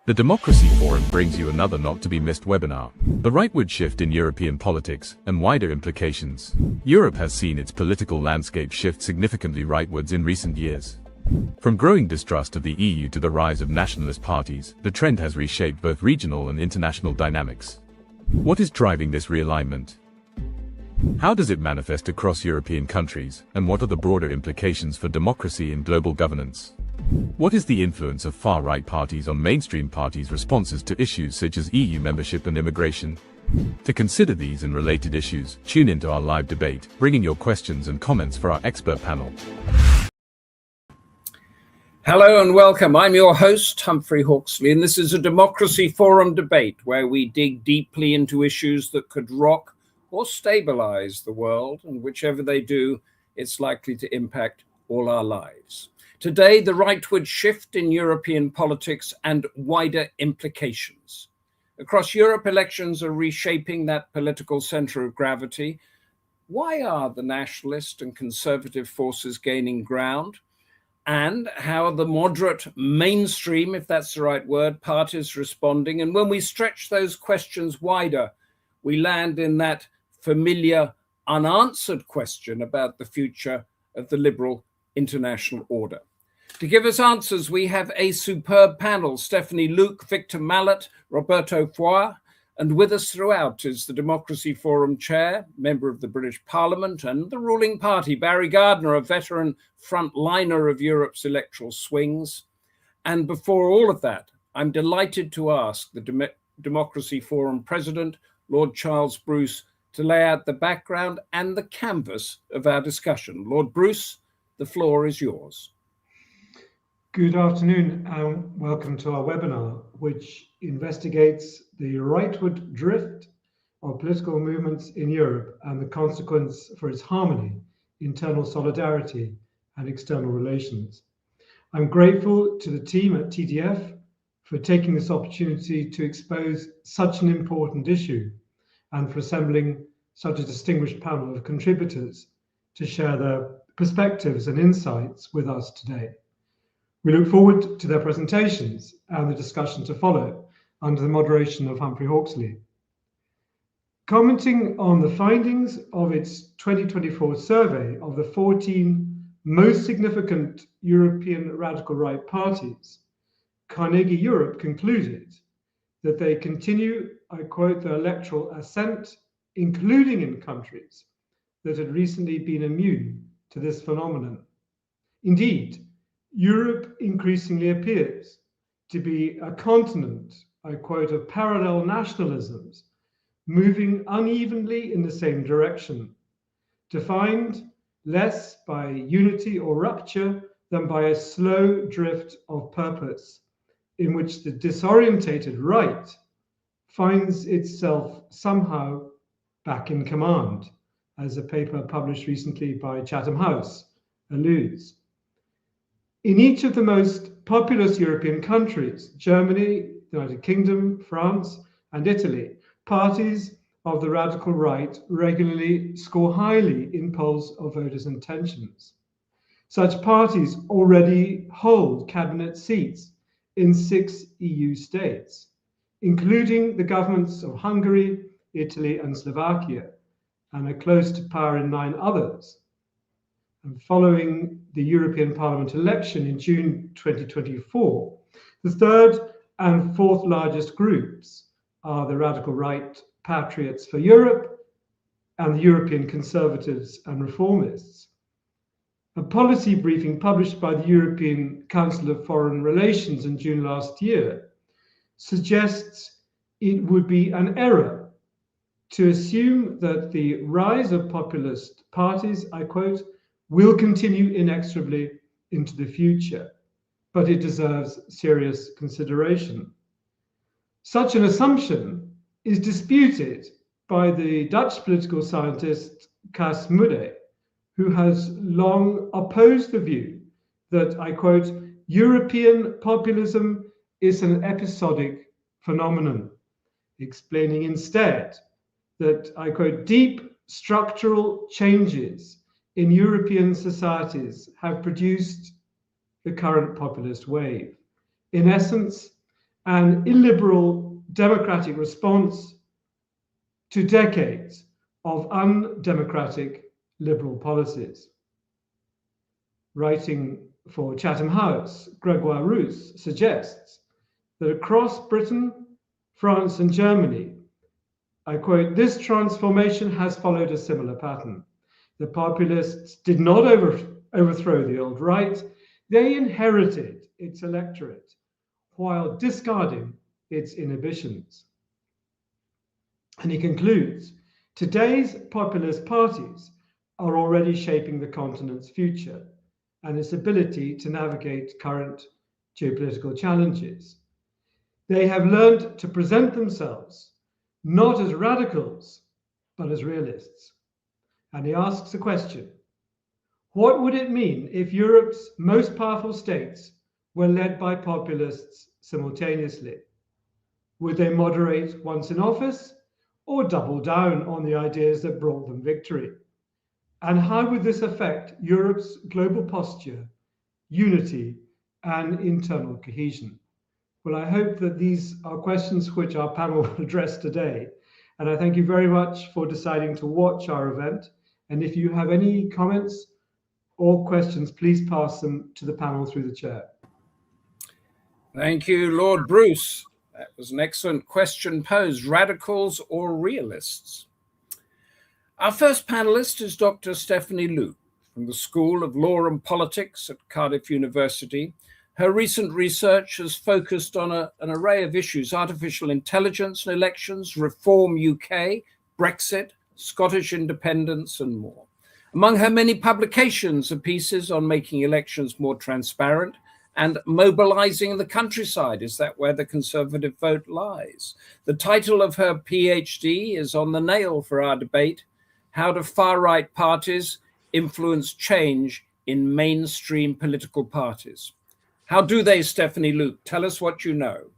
The Democracy Forum brings you another not-to-be-missed webinar, the rightward shift in European politics and wider implications. Europe has seen its political landscape shift significantly rightwards in recent years. From growing distrust of the EU to the rise of nationalist parties, the trend has reshaped both regional and international dynamics. What is driving this realignment? How does it manifest across European countries, and what are the broader implications for democracy and global governance? What is the influence of far-right parties on mainstream parties' responses to issues such as EU membership and immigration? To consider these and related issues, tune into our live debate, bringing your questions and comments for our expert panel. Hello and welcome. I'm your host, Humphrey Hawksley, and this is a Democracy Forum debate where we dig deeply into issues that could rock or stabilize the world, and whichever they do, it's likely to impact all our lives. Today, the rightward shift in European politics and wider implications. Across Europe, elections are reshaping that political center of gravity. Why are the nationalist and conservative forces gaining ground? And how are the moderate mainstream, if that's the right word, parties responding? And when we stretch those questions wider, we land in that familiar, unanswered question about the future of the liberal international order. To give us answers, we have a superb panel: Stephanie Luke, Victor Mallet, Roberto Foa, and with us throughout is the Democracy Forum chair, member of the British Parliament and the ruling party, Barry Gardiner, a veteran frontliner of Europe's electoral swings. And before all of that, I'm delighted to ask the Democracy Forum president, Lord Charles Bruce, to lay out the background and the canvas of our discussion. Lord Bruce, the floor is yours. Good afternoon and welcome to our webinar, which investigates the rightward drift of political movements in Europe and the consequence for its harmony, internal solidarity and external relations. I'm grateful to the team at TDF for taking this opportunity to expose such an important issue and for assembling such a distinguished panel of contributors to share their perspectives and insights with us today. We look forward to their presentations and the discussion to follow under the moderation of Humphrey Hawksley. Commenting on the findings of its 2024 survey of the 14 most significant European radical right parties, Carnegie Europe concluded that they continue, I quote, their electoral ascent, including in countries that had recently been immune to this phenomenon. Indeed, Europe increasingly appears to be a continent, I quote, of parallel nationalisms, moving unevenly in the same direction, defined less by unity or rupture than by a slow drift of purpose, in which the disorientated right finds itself somehow back in command, as a paper published recently by Chatham House alludes. In each of the most populous European countries, Germany, the United Kingdom, France, and Italy, parties of the radical right regularly score highly in polls of voters' intentions. Such parties already hold cabinet seats in 6 EU states, including the governments of Hungary, Italy, and Slovakia, and are close to power in 9 others. And following the European Parliament election in June 2024, the third and fourth largest groups are the radical right Patriots for Europe and the European Conservatives and Reformists. A policy briefing published by the European Council of Foreign Relations in June last year suggests it would be an error to assume that the rise of populist parties, I quote, will continue inexorably into the future, but it deserves serious consideration. Such an assumption is disputed by the Dutch political scientist Cas Mudde, who has long opposed the view that, I quote, European populism is an episodic phenomenon, explaining instead that, I quote, deep structural changes in European societies have produced the current populist wave. In essence, an illiberal democratic response to decades of undemocratic liberal policies. Writing for Chatham House, Gregoire Roos suggests that across Britain, France, and Germany, I quote, "This transformation has followed a similar pattern. The populists did not overthrow the old right, they inherited its electorate while discarding its inhibitions." And he concludes, "Today's populist parties are already shaping the continent's future and its ability to navigate current geopolitical challenges. They have learned to present themselves not as radicals, but as realists." And he asks a question: what would it mean if Europe's most powerful states were led by populists simultaneously? Would they moderate once in office or double down on the ideas that brought them victory? And how would this affect Europe's global posture, unity, and internal cohesion? Well, I hope that these are questions which our panel will address today. And I thank you very much for deciding to watch our event. And if you have any comments or questions, please pass them to the panel through the chair. Thank you, Lord Bruce. That was an excellent question posed. Radicals or realists? Our first panelist is Dr. Stephanie Luke from the School of Law and Politics at Cardiff University. Her recent research has focused on an array of issues: artificial intelligence and elections, Reform UK, Brexit, Scottish independence, and more. Among her many publications are pieces on making elections more transparent and mobilizing the countryside. Is that where the Conservative vote lies? The title of her PhD is on the nail for our debate: How do far-right parties influence change in mainstream political parties? How do they, Stephanie Luke? Tell us what you know.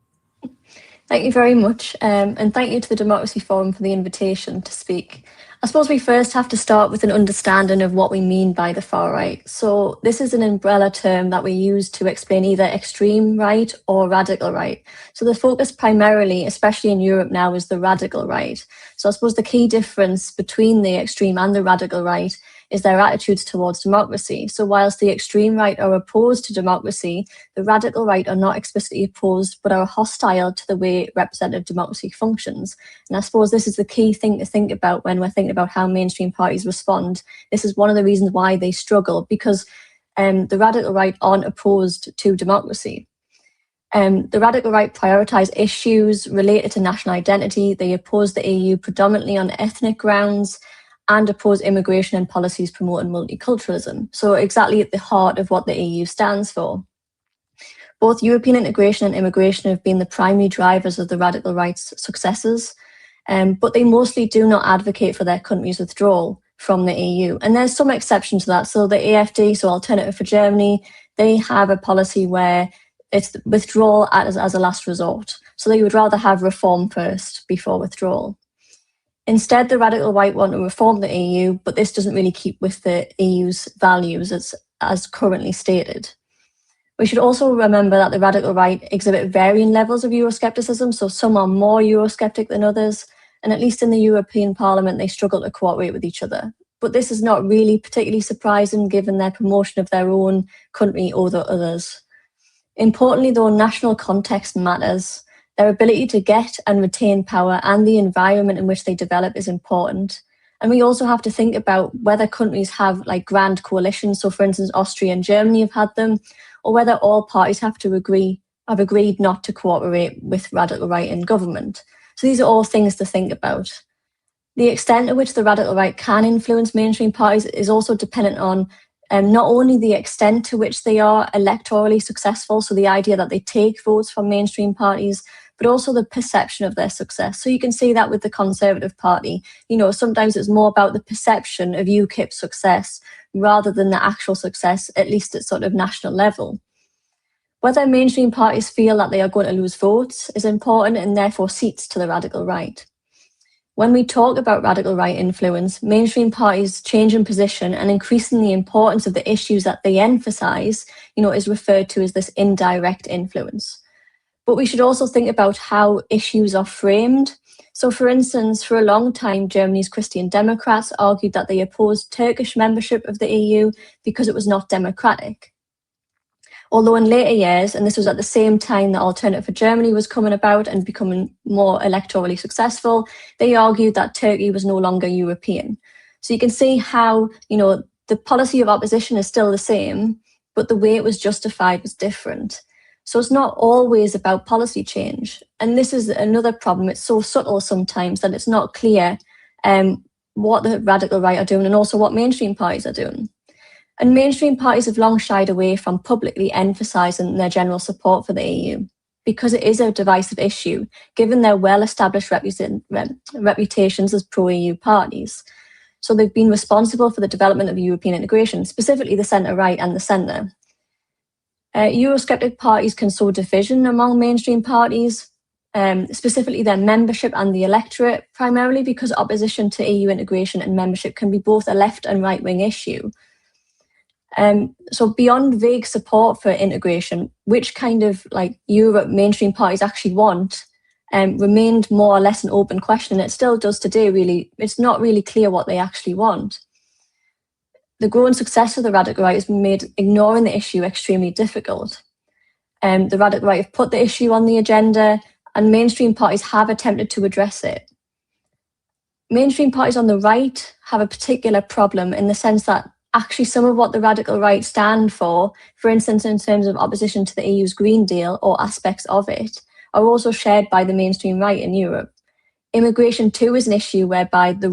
Thank you very much, and thank you to the Democracy Forum for the invitation to speak. I suppose we first have to start with an understanding of what we mean by the far right. So this is an umbrella term that we use to explain either extreme right or radical right. So the focus primarily, especially in Europe now, is the radical right. So I suppose the key difference between the extreme and the radical right is their attitudes towards democracy. So whilst the extreme right are opposed to democracy, the radical right are not explicitly opposed, but are hostile to the way representative democracy functions. And I suppose this is the key thing to think about when we're thinking about how mainstream parties respond. This is one of the reasons why they struggle, because the radical right aren't opposed to democracy. The radical right prioritise issues related to national identity. They oppose the EU predominantly on ethnic grounds, and oppose immigration and policies promoting multiculturalism. So exactly at the heart of what the EU stands for. Both European integration and immigration have been the primary drivers of the radical right's successes, but they mostly do not advocate for their country's withdrawal from the EU. And there's some exception to that. So the AfD, so Alternative for Germany, they have a policy where it's withdrawal as a last resort. So they would rather have reform first before withdrawal. Instead, the radical right want to reform the EU, but this doesn't really keep with the EU's values as currently stated. We should also remember that the radical right exhibit varying levels of Euroscepticism, so some are more Eurosceptic than others, and at least in the European Parliament, they struggle to cooperate with each other. But this is not really particularly surprising given their promotion of their own country over others. Importantly, though, national context matters. Their ability to get and retain power and the environment in which they develop is important. And we also have to think about whether countries have like grand coalitions. So for instance, Austria and Germany have had them, or whether all parties have agreed not to cooperate with radical right in government. So these are all things to think about. The extent to which the radical right can influence mainstream parties is also dependent on not only the extent to which they are electorally successful, so the idea that they take votes from mainstream parties, but also the perception of their success. So you can see that with the Conservative Party. You know, sometimes it's more about the perception of UKIP's success rather than the actual success, at least at sort of national level. Whether mainstream parties feel that they are going to lose votes is important, and therefore seats to the radical right. When we talk about radical right influence, mainstream parties changing position and increasing the importance of the issues that they emphasise, is referred to as this indirect influence. But we should also think about how issues are framed. So, for instance, for a long time, Germany's Christian Democrats argued that they opposed Turkish membership of the EU because it was not democratic. Although in later years, and this was at the same time that Alternative for Germany was coming about and becoming more electorally successful, they argued that Turkey was no longer European. So you can see how, the policy of opposition is still the same, but the way it was justified was different. So it's not always about policy change. And this is another problem. It's so subtle sometimes that it's not clear what the radical right are doing and also what mainstream parties are doing. And mainstream parties have long shied away from publicly emphasising their general support for the EU because it is a divisive issue, given their well-established reputations as pro-EU parties. So they've been responsible for the development of European integration, specifically the centre-right and the centre. Eurosceptic parties can sow division among mainstream parties, specifically their membership and the electorate, primarily because opposition to EU integration and membership can be both a left and right-wing issue. So beyond vague support for integration, which kind of Europe mainstream parties actually want, remained more or less an open question. It still does today, really. It's not really clear what they actually want. The growing success of the radical right has made ignoring the issue extremely difficult. The radical right have put the issue on the agenda, and mainstream parties have attempted to address it. Mainstream parties on the right have a particular problem in the sense that actually some of what the radical right stand for instance, in terms of opposition to the EU's Green Deal or aspects of it, are also shared by the mainstream right in Europe. Immigration too is an issue whereby the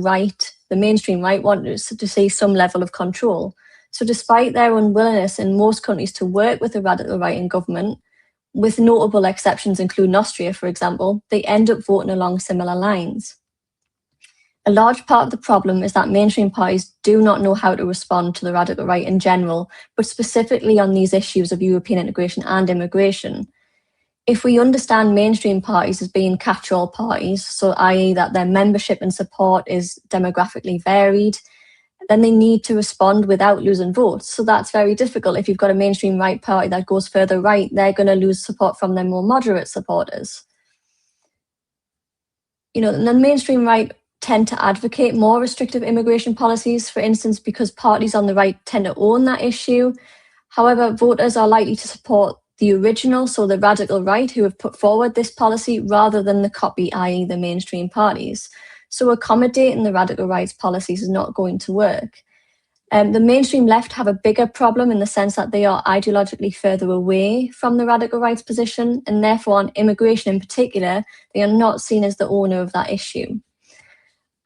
mainstream right want to see some level of control. So despite their unwillingness in most countries to work with the radical right in government, with notable exceptions including Austria, for example, they end up voting along similar lines. A large part of the problem is that mainstream parties do not know how to respond to the radical right in general, but specifically on these issues of European integration and immigration. If we understand mainstream parties as being catch-all parties, so i.e. that their membership and support is demographically varied, then they need to respond without losing votes. So that's very difficult. If you've got a mainstream right party that goes further right, they're going to lose support from their more moderate supporters. The mainstream right tend to advocate more restrictive immigration policies, for instance, because parties on the right tend to own that issue. However, voters are likely to support the original, so the radical right, who have put forward this policy, rather than the copy, i.e. the mainstream parties. So accommodating the radical right's policies is not going to work. The mainstream left have a bigger problem in the sense that they are ideologically further away from the radical right's position, and therefore on immigration in particular, they are not seen as the owner of that issue.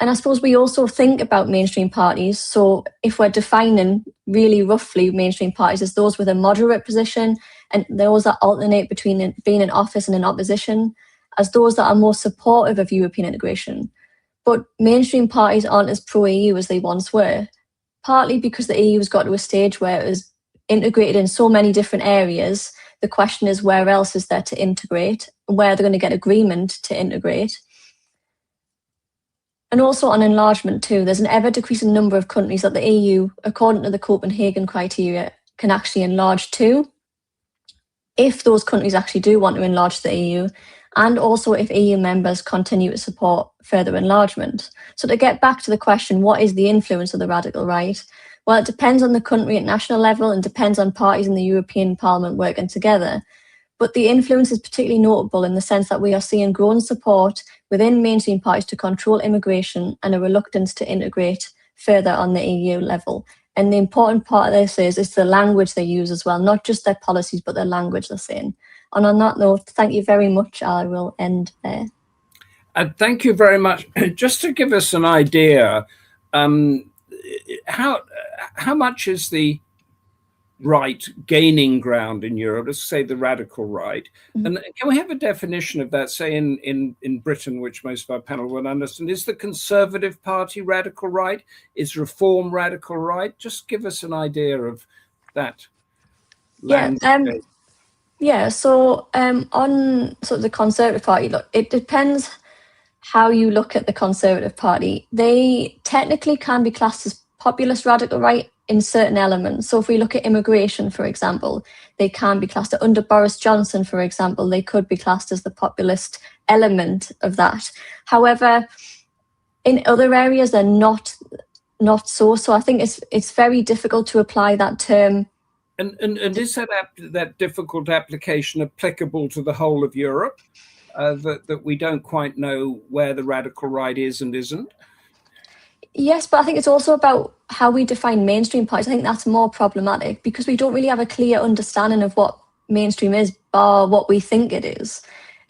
And I suppose we also think about mainstream parties. So if we're defining really roughly mainstream parties as those with a moderate position and those that alternate between being in office and in opposition, as those that are more supportive of European integration. But mainstream parties aren't as pro-EU as they once were, partly because the EU has got to a stage where it is integrated in so many different areas. The question is, where else is there to integrate? Where they're going to get agreement to integrate? And also on enlargement too, there's an ever-decreasing number of countries that the EU, according to the Copenhagen criteria, can actually enlarge to, if those countries actually do want to enlarge the EU, and also if EU members continue to support further enlargement. So to get back to the question, what is the influence of the radical right? Well, it depends on the country at national level and depends on parties in the European Parliament working together. But the influence is particularly notable in the sense that we are seeing growing support within mainstream parties to control immigration and a reluctance to integrate further on the EU level. And the important part of this is the language they use as well, not just their policies, but their language they're saying. And on that note, thank you very much. I will end there. Thank you very much. Just to give us an idea, how much is the right gaining ground in Europe, let's say the radical right? Mm-hmm. And can we have a definition of that, say in Britain, which most of our panel will understand? Is the Conservative Party radical right? Is Reform radical right? Just give us an idea of that. So on sort of the Conservative Party, look, it depends how you look at the Conservative Party. They technically can be classed as populist radical right in certain elements. So if we look at immigration, for example, they can be classed under Boris Johnson, for example, they could be classed as the populist element of that. However, in other areas, they're not so. So I think it's very difficult to apply that term. And is that difficult application applicable to the whole of Europe? That we don't quite know where the radical right is and isn't? Yes, but I think it's also about how we define mainstream parties. I think that's more problematic because we don't really have a clear understanding of what mainstream is, bar what we think it is.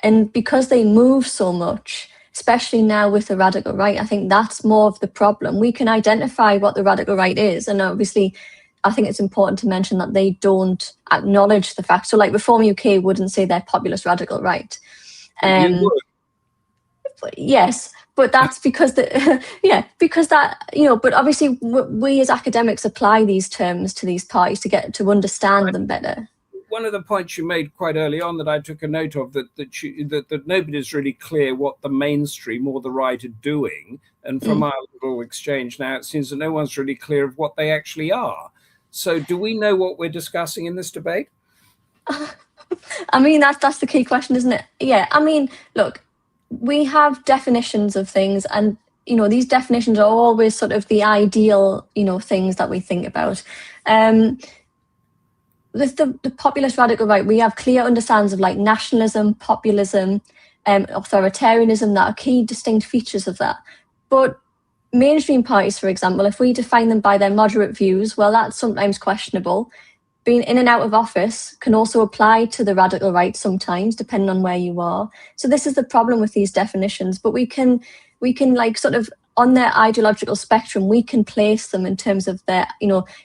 And because they move so much, especially now with the radical right, I think that's more of the problem. We can identify what the radical right is. And obviously, I think it's important to mention that they don't acknowledge the fact. So like Reform UK wouldn't say they're populist radical right. Yes, but that's because but obviously we as academics apply these terms to these parties to get to understand them better. One of the points you made quite early on that I took a note of, that nobody's really clear what the mainstream or the right are doing. And from our little exchange now, it seems that no one's really clear of what they actually are. So do we know what we're discussing in this debate? I mean, that's the key question, isn't it? Yeah, I mean, look, we have definitions of things, and these definitions are always sort of the ideal things that we think about. With the populist radical right, we have clear understandings of like nationalism, populism, authoritarianism that are key distinct features of that. But mainstream parties, for example, if we define them by their moderate views, well, that's sometimes questionable. Being in and out of office can also apply to the radical right sometimes, depending on where you are. So this is the problem with these definitions. But we can like sort of on their ideological spectrum, we can place them in terms of their,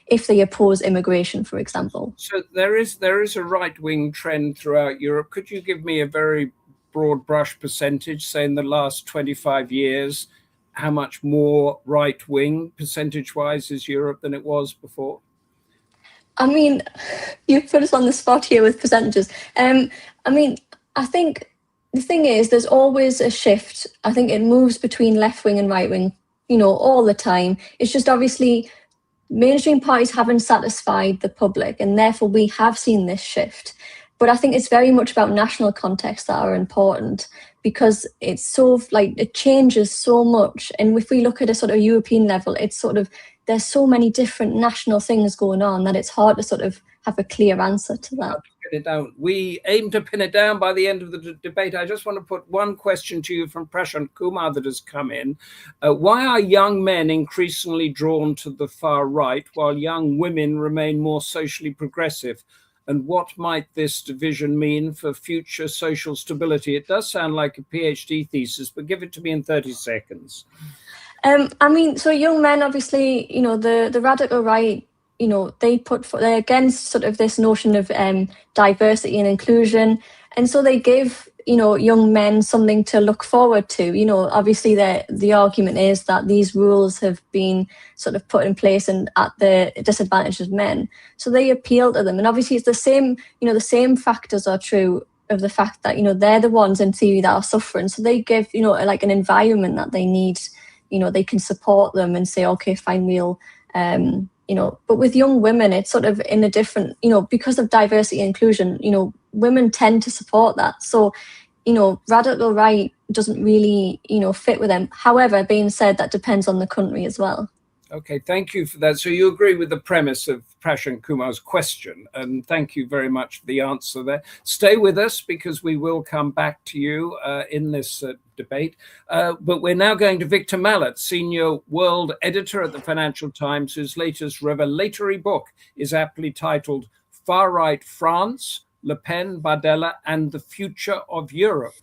if they oppose immigration, for example. So there is a right-wing trend throughout Europe. Could you give me a very broad brush percentage, say in the last 25 years, how much more right-wing percentage-wise is Europe than it was before? I mean, you put us on the spot here with percentages. I mean, I think the thing is, there's always a shift. I think it moves between left wing and right wing, all the time. It's just obviously mainstream parties haven't satisfied the public, and therefore we have seen this shift. But I think it's very much about national contexts that are important, because it's so it changes so much. And if we look at a sort of European level, it's sort of, there's so many different national things going on that it's hard to sort of have a clear answer to that. Pin it down. We aim to pin it down by the end of the debate. I just want to put one question to you from Prashant Kumar that has come in. Why are young men increasingly drawn to the far right while young women remain more socially progressive? And what might this division mean for future social stability? It does sound like a PhD thesis, but give it to me in 30 seconds. I mean, so young men, obviously, the radical right, they're against sort of this notion of diversity and inclusion. And so they give, young men something to look forward to. Obviously the argument is that these rules have been sort of put in place and at the disadvantage of men. So they appeal to them. And obviously it's the same, the same factors are true of the fact that, they're the ones in theory that are suffering. So they give, like an environment that they need. They can support them and say, okay, fine, we'll, but with young women, it's sort of in a different, because of diversity and inclusion, women tend to support that. So, radical right doesn't really, fit with them. However, being said, that depends on the country as well. Okay, thank you for that. So you agree with the premise of Prashant Kumar's question, and thank you very much for the answer there. Stay with us because we will come back to you in this debate. But we're now going to Victor Mallet, senior world editor at the Financial Times, whose latest revelatory book is aptly titled Far Right France, Le Pen, Bardella, and the Future of Europe.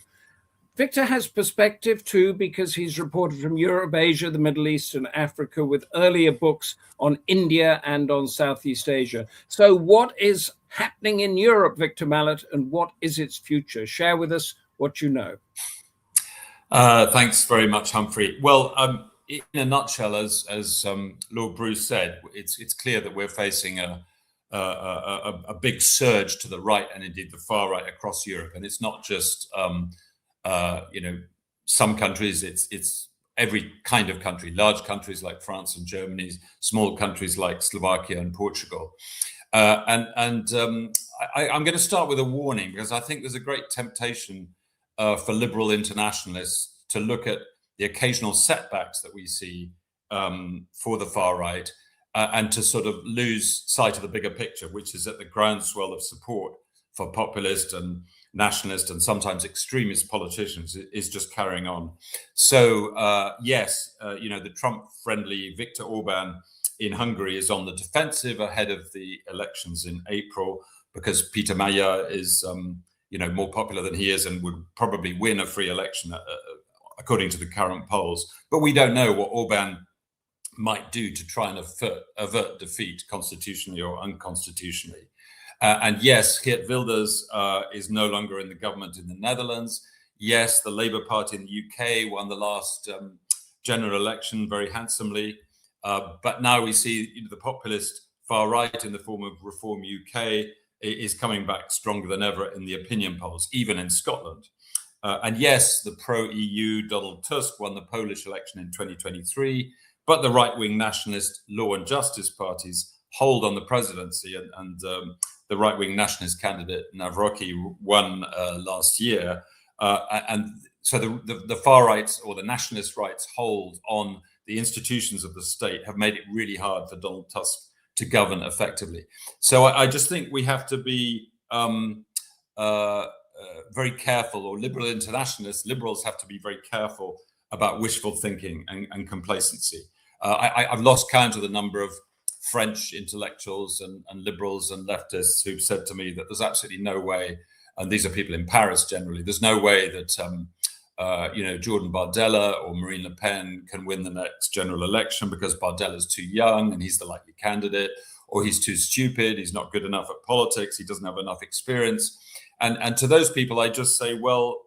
Victor has perspective too, because he's reported from Europe, Asia, the Middle East, and Africa, with earlier books on India and on Southeast Asia. So what is happening in Europe, Victor Mallet, and what is its future? Share with us what you know. Thanks very much, Humphrey. Well, in a nutshell, as Lord Bruce said, it's clear that we're facing a big surge to the right, and indeed the far right across Europe. And it's not just some countries, it's every kind of country, large countries like France and Germany, small countries like Slovakia and Portugal. I'm going to start with a warning, because I think there's a great temptation for liberal internationalists to look at the occasional setbacks that we see for the far right and to sort of lose sight of the bigger picture, which is that the groundswell of support for populist and nationalist and sometimes extremist politicians is just carrying on. So yes, the Trump-friendly Viktor Orban in Hungary is on the defensive ahead of the elections in April, because Peter Magyar is more popular than he is and would probably win a free election according to the current polls. But we don't know what Orban might do to try and avert defeat constitutionally or unconstitutionally. And yes, Geert Wilders is no longer in the government in the Netherlands. Yes, the Labour Party in the UK won the last general election very handsomely. But now we see the populist far right in the form of Reform UK is coming back stronger than ever in the opinion polls, even in Scotland. And yes, the pro-EU Donald Tusk won the Polish election in 2023, but the right-wing nationalist Law and Justice parties hold on the presidency, and the right-wing nationalist candidate Nawrocki won last year. And so the far rights or the nationalist rights hold on the institutions of the state have made it really hard for Donald Tusk to govern effectively. So I just think we have to be very careful, or liberal internationalists, liberals have to be very careful about wishful thinking and complacency. I've lost count of the number of French intellectuals and liberals and leftists who've said to me that there's absolutely no way, and these are people in Paris generally, there's no way that Jordan Bardella or Marine Le Pen can win the next general election because Bardella's too young and he's the likely candidate, or he's too stupid, he's not good enough at politics, he doesn't have enough experience. And to those people, I just say, well,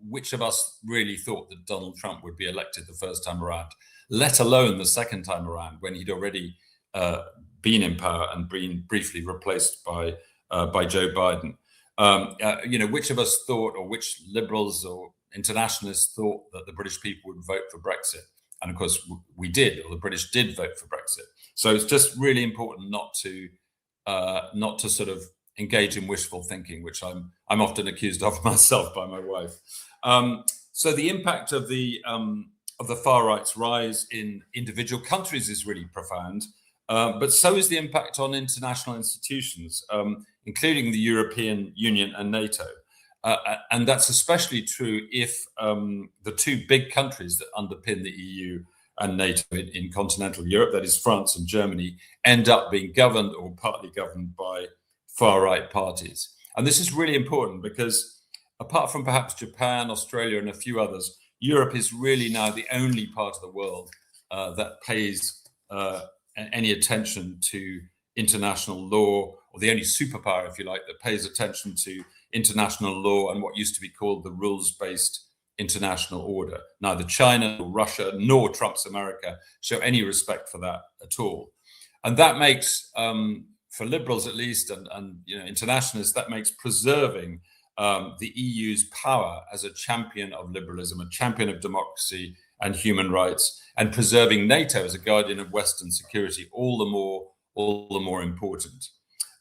which of us really thought that Donald Trump would be elected the first time around, let alone the second time around, when he'd already been in power and been briefly replaced by Joe Biden? Which of us thought, or which liberals or internationalists thought, that the British people would vote for Brexit? And of course, we did, or the British did vote for Brexit. So it's just really important not to sort of engage in wishful thinking, which I'm often accused of myself by my wife. So the impact of the far right's rise in individual countries is really profound, but so is the impact on international institutions, including the European Union and NATO. And that's especially true if the two big countries that underpin the EU and NATO in continental Europe, that is France and Germany, end up being governed or partly governed by far-right parties. And this is really important because apart from perhaps Japan, Australia, and a few others, Europe is really now the only part of the world that pays any attention to international law, or the only superpower, if you like, that pays attention to international law and what used to be called the rules-based international order. Neither China, nor Russia, nor Trump's America show any respect for that at all. And that makes, for liberals at least, and internationalists, that makes preserving the EU's power as a champion of liberalism, a champion of democracy and human rights, and preserving NATO as a guardian of Western security all the more important.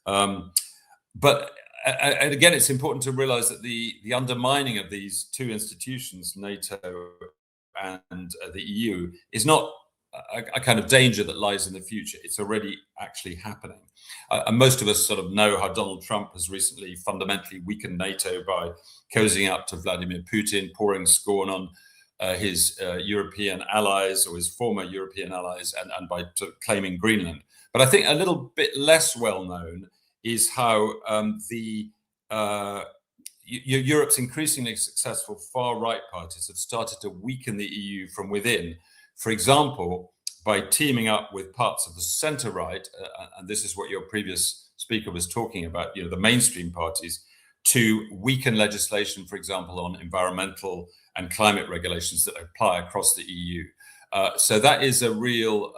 But again, it's important to realize that the undermining of these two institutions, NATO and the EU, is not a kind of danger that lies in the future. It's already actually happening. And most of us sort of know how Donald Trump has recently fundamentally weakened NATO by cozying up to Vladimir Putin, pouring scorn on his European allies, or his former European allies, and by sort of claiming Greenland. But I think a little bit less well known is how Europe's increasingly successful far-right parties have started to weaken the EU from within. For example, by teaming up with parts of the centre-right, and this is what your previous speaker was talking about, the mainstream parties, to weaken legislation, for example, on environmental and climate regulations that apply across the EU. So that is a real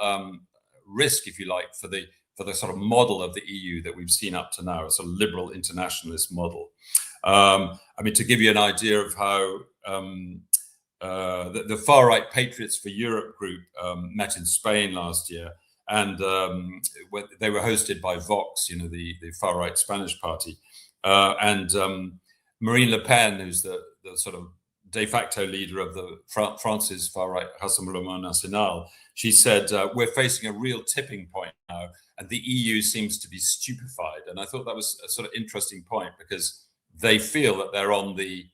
risk, if you like, for the sort of model of the EU that we've seen up to now, a sort of liberal internationalist model. To give you an idea of how the far right Patriots for Europe group met in Spain last year, and they were hosted by Vox, the far right Spanish party, and Marine Le Pen, who's the sort of de facto leader of the France's far right Rassemblement National. She said, we're facing a real tipping point now, and the EU seems to be stupefied. And I thought that was a sort of interesting point, because they feel that they're on the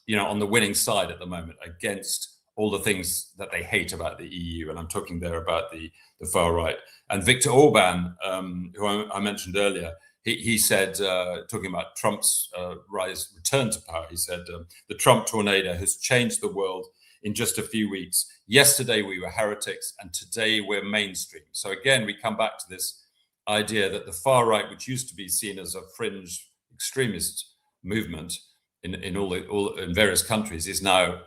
winning side at the moment against all the things that they hate about the EU. And I'm talking there about the far right. And Viktor Orban, who I mentioned earlier, he said, talking about Trump's return to power, he said, the Trump tornado has changed the world in just a few weeks. Yesterday we were heretics, and today we're mainstream. So again, we come back to this idea that the far right, which used to be seen as a fringe extremist movement in various countries, is now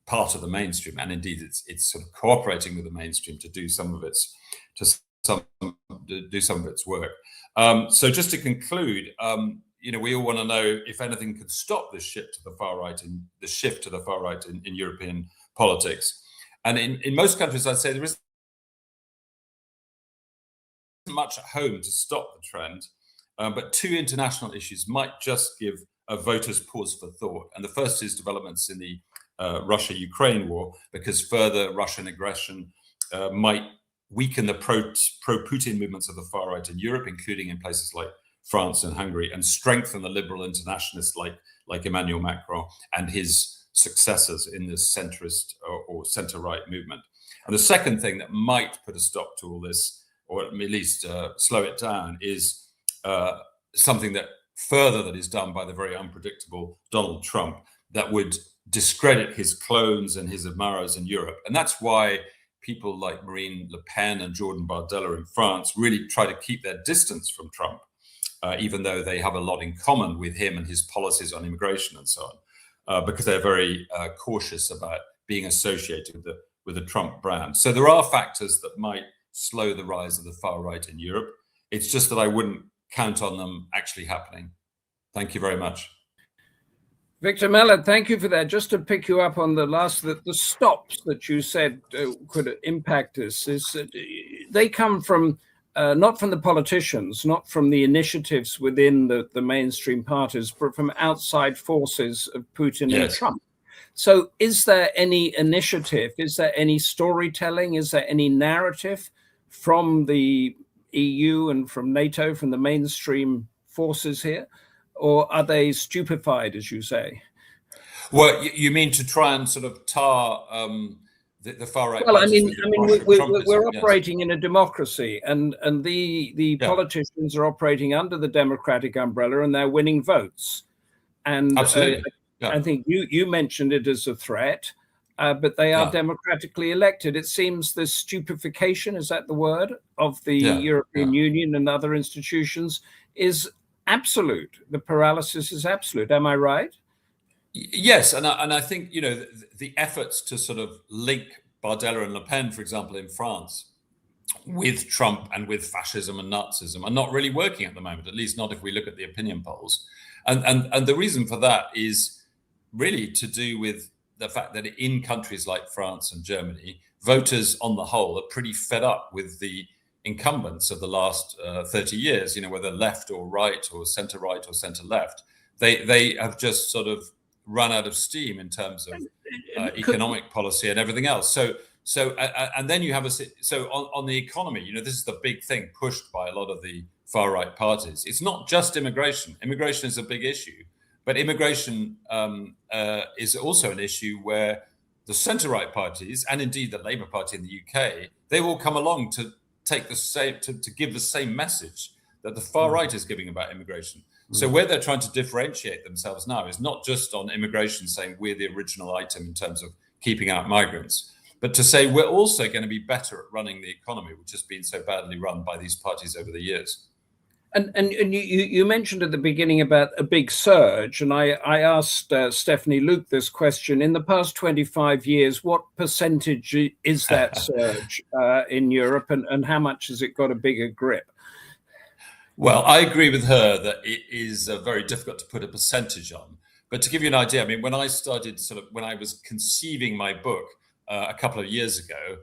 part of the mainstream, and indeed it's sort of cooperating with the mainstream to do some of its work. So just to conclude, we all want to know if anything could stop this shift to the far right in European politics. And in most countries, I'd say there isn't much at home to stop the trend, but two international issues might just give voters pause for thought. And the first is developments in the Russia-Ukraine war, because further Russian aggression might weaken the pro-Putin movements of the far right in Europe, including in places like France and Hungary, and strengthen the liberal internationalists like Emmanuel Macron and his successors in this centrist or centre-right movement. And the second thing that might put a stop to all this, or at least slow it down, is something that is done by the very unpredictable Donald Trump, that would discredit his clones and his admirers in Europe. And that's why people like Marine Le Pen and Jordan Bardella in France really try to keep their distance from Trump, even though they have a lot in common with him and his policies on immigration and so on, because they're very cautious about being associated with the Trump brand. So there are factors that might slow the rise of the far right in Europe. It's just that I wouldn't count on them actually happening. Thank you very much. Victor Mallet, thank you for that. Just to pick you up on the last, the stops that you said could impact us, is they come from, not from the politicians, not from the initiatives within the mainstream parties, but from outside forces of Putin and Trump. So is there any initiative? Is there any storytelling? Is there any narrative from the EU and from NATO, from the mainstream forces here? Or are they stupefied, as you say? Well, you mean to try and sort of tar the far right? Well, I mean, we're operating in a democracy, and the politicians are operating under the democratic umbrella, and they're winning votes. And absolutely, I think you mentioned it as a threat, but they are democratically elected. It seems the stupefaction, is that the word, of the European Union and other institutions is absolute. The paralysis is absolute. Am I right? Yes, and I think the efforts to sort of link Bardella and Le Pen, for example, in France, with Trump and with fascism and Nazism are not really working at the moment. At least not if we look at the opinion polls. And the reason for that is really to do with the fact that in countries like France and Germany, voters on the whole are pretty fed up with the incumbents of the last 30 years, whether left or right or centre left, they have just sort of run out of steam in terms of economic policy and everything else. So and then you have on the economy, this is the big thing pushed by a lot of the far right parties. It's not just immigration. Immigration is a big issue, but immigration is also an issue where the centre right parties, and indeed the Labour Party in the UK, they will come along to take the same to give the same message that the far right is giving about immigration. So where they're trying to differentiate themselves now is not just on immigration, saying we're the original item in terms of keeping out migrants, but to say we're also going to be better at running the economy, which has been so badly run by these parties over the years. And you mentioned at the beginning about a big surge, and I asked Stephanie Luke this question. In the past 25 years, what percentage is that surge in Europe, and how much has it got a bigger grip? Well, I agree with her that it is very difficult to put a percentage on, But to give you an idea, I mean, when I started when I was conceiving my book a couple of years ago,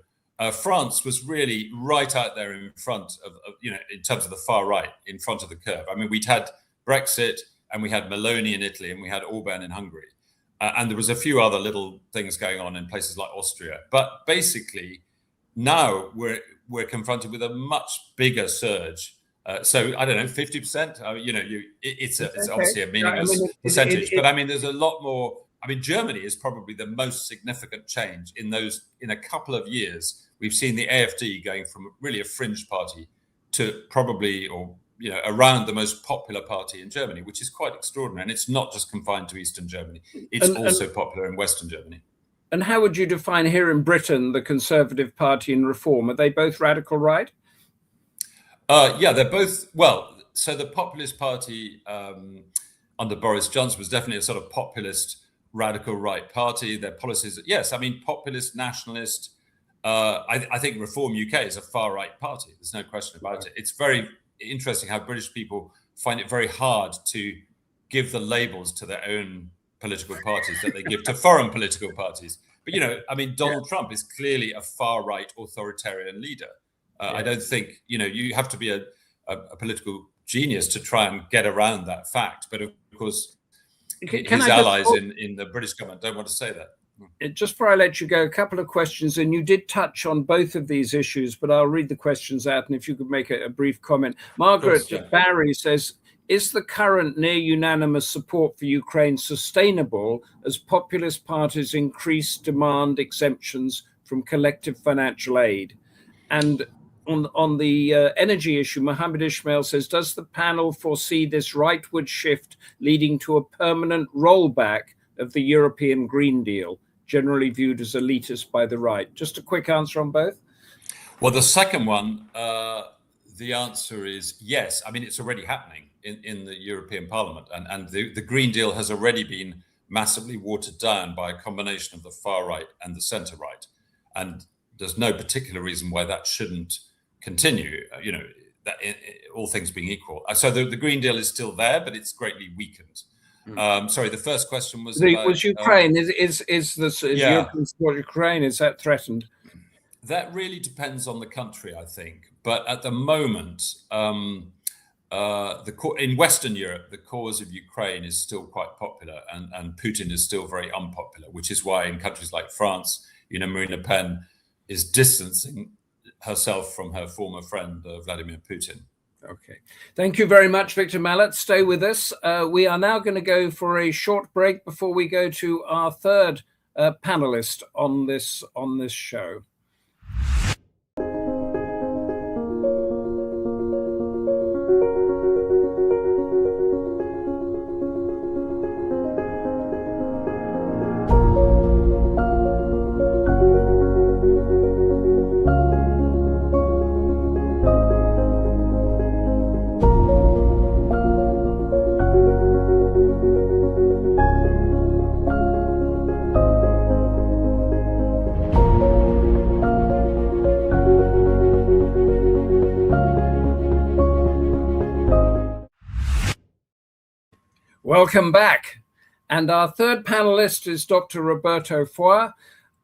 France was really right out there in front of, in terms of the far right, in front of the curve. I mean, we'd had Brexit, and we had Meloni in Italy, and we had Orban in Hungary. And there was a few other little things going on in places like Austria. But basically, now we're confronted with a much bigger surge. So I don't know, 50%. It's obviously a meaningless percentage, but I mean, there's a lot more. I mean, Germany is probably the most significant change in a couple of years. We've seen the AfD going from really a fringe party to probably, around the most popular party in Germany, which is quite extraordinary. And it's not just confined to Eastern Germany. It's also popular in Western Germany. And how would you define here in Britain the Conservative Party and Reform? Are they both radical right? Yeah, they're both. Well, so the Populist Party under Boris Johnson was definitely a sort of populist, radical right party. Their policies, yes, I mean, populist, nationalist. I think Reform UK is a far right party. There's no question about it. It's very interesting how British people find it very hard to give the labels to their own political parties that they give to foreign political parties. But, I mean, Donald Trump is clearly a far right authoritarian leader. I don't think, you have to be a political genius to try and get around that fact. But of course, his allies in the British government don't want to say that. Just before I let you go, a couple of questions, and you did touch on both of these issues, but I'll read the questions out, and if you could make a brief comment. Margaret Barry says, is the current near unanimous support for Ukraine sustainable as populist parties increase demand exemptions from collective financial aid? And on the energy issue, Mohammed Ismail says, does the panel foresee this rightward shift leading to a permanent rollback of the European Green Deal, generally viewed as elitist by the right? Just a quick answer on both. Well, the second one, the answer is yes. I mean, it's already happening in the European Parliament, and the Green Deal has already been massively watered down by a combination of the far right and the centre right. And there's no particular reason why that shouldn't continue, all things being equal. So the Green Deal is still there, but it's greatly weakened. Sorry, the first question was about, Ukraine. Is European support Ukraine, is that threatened? That really depends on the country, I think. But at the moment, in Western Europe, the cause of Ukraine is still quite popular, and Putin is still very unpopular, which is why in countries like France, Marine Le Pen is distancing herself from her former friend, Vladimir Putin. Okay. Thank you very much, Victor Mallet. Stay with us. We are now going to go for a short break before we go to our third panelist on this show. Welcome back. And our third panelist is Dr. Roberto Foa,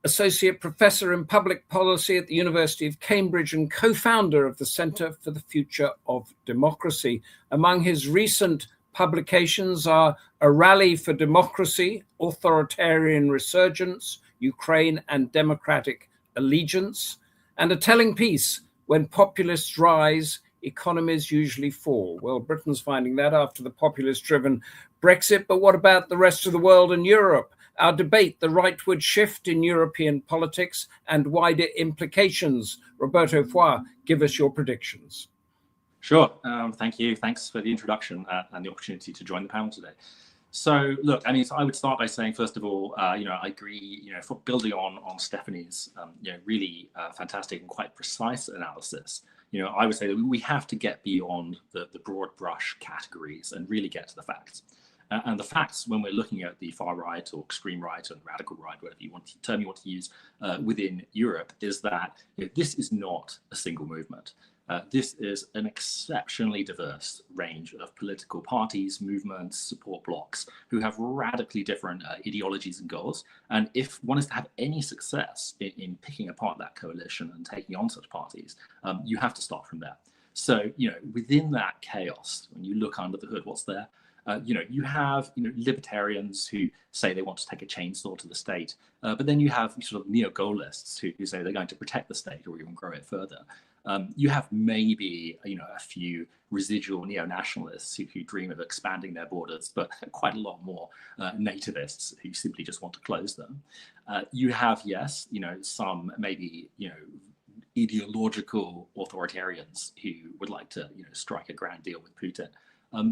Associate Professor in Public Policy at the University of Cambridge and co-founder of the Centre for the Future of Democracy. Among his recent publications are A Rally for Democracy, Authoritarian Resurgence, Ukraine and Democratic Allegiance, and a telling piece, When Populists Rise, Economies Usually Fall. Well, Britain's finding that after the populist-driven Brexit, but what about the rest of the world and Europe? Our debate, the rightward shift in European politics and wider implications. Roberto Foa, give us your predictions. Sure. Thank you. Thanks for the introduction and the opportunity to join the panel today. So, look, I mean, I would start by saying, first of all, I agree, for building on Stephanie's, really fantastic and quite precise analysis. I would say that we have to get beyond the broad brush categories and really get to the facts. And the facts, when we're looking at the far right or extreme right and radical right, whatever term you want to use within Europe, is that this is not a single movement. This is an exceptionally diverse range of political parties, movements, support blocs who have radically different ideologies and goals. And if one is to have any success in picking apart that coalition and taking on such parties, you have to start from there. So, within that chaos, when you look under the hood, what's there? You have libertarians who say they want to take a chainsaw to the state, but then you have sort of neo-Gaullists who say they're going to protect the state or even grow it further. You have maybe a few residual neo-nationalists who dream of expanding their borders, but quite a lot more nativists who simply just want to close them. You have, yes, some maybe ideological authoritarians who would like to strike a grand deal with Putin.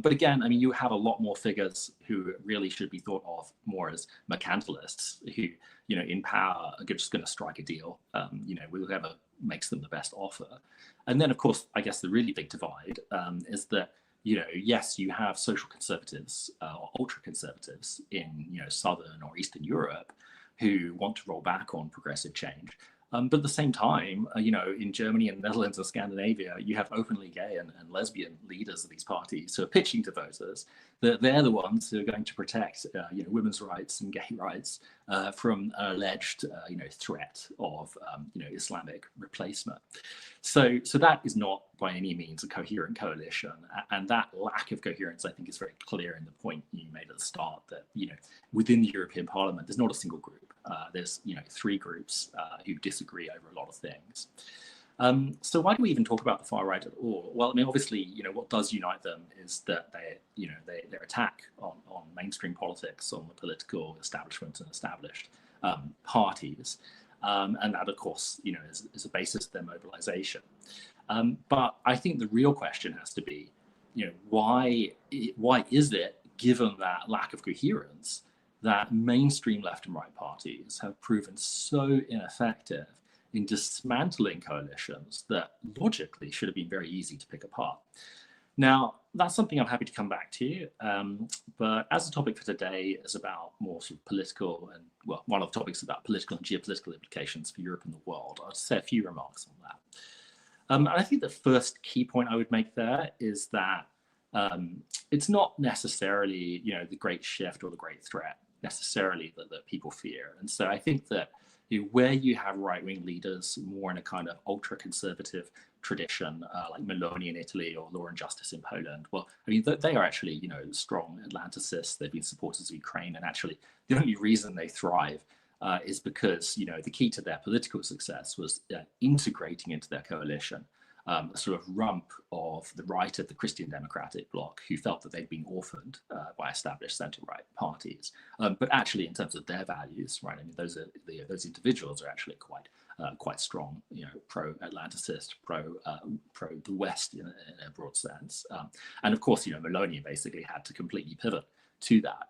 But again, you have a lot more figures who really should be thought of more as mercantilists who, in power are just going to strike a deal, with whoever makes them the best offer. And then, of course, I guess the really big divide is that, yes, you have social conservatives or ultra conservatives in, Southern or Eastern Europe who want to roll back on progressive change. But at the same time, in Germany and Netherlands and Scandinavia, you have openly gay and lesbian leaders of these parties who are pitching to voters that they're the ones who are going to protect, women's rights and gay rights from an alleged, threat of, Islamic replacement. So that is not by any means a coherent coalition, and that lack of coherence, I think, is very clear in the point you made at the start that within the European Parliament, there's not a single group. There's three groups who disagree over a lot of things. So why do we even talk about the far right at all? Well, obviously, what does unite them is that their attack on mainstream politics, on the political establishment and established parties, and that, of course, is a basis of their mobilization. But I think the real question has to be, why is it, given that lack of coherence, that mainstream left and right parties have proven so ineffective in dismantling coalitions that logically should have been very easy to pick apart. Now, that's something I'm happy to come back to, but as the topic for today is about more sort of political and, well, one of the topics about political and geopolitical implications for Europe and the world, I'll say a few remarks on that. And I think the first key point I would make there is that it's not necessarily, the great shift or the great threat necessarily that people fear. And so I think that where you have right-wing leaders more in a kind of ultra-conservative tradition, like Meloni in Italy or Law and Justice in Poland, well, they are actually, strong Atlanticists. They've been supporters of Ukraine, and actually the only reason they thrive is because, the key to their political success was integrating into their coalition a sort of rump of the right of the Christian Democratic bloc who felt that they'd been orphaned by established centre-right parties. But actually, in terms of their values, right, those individuals are actually quite strong, pro-Atlanticist, pro the West in a broad sense. And of course, Meloni basically had to completely pivot to that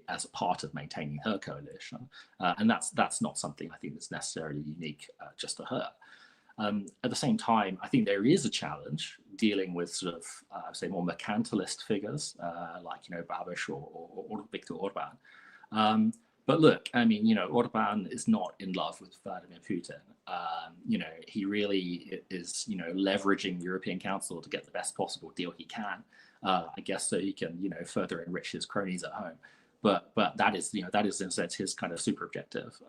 as a part of maintaining her coalition. And that's not something I think that's necessarily unique just to her. At the same time, I think there is a challenge dealing with sort of, say, more mercantilist figures like, Babiš or Viktor Orban. But look, Orban is not in love with Vladimir Putin. He really is, leveraging the European Council to get the best possible deal he can, I guess, so he can, further enrich his cronies at home. But that is in a sense his kind of super objective.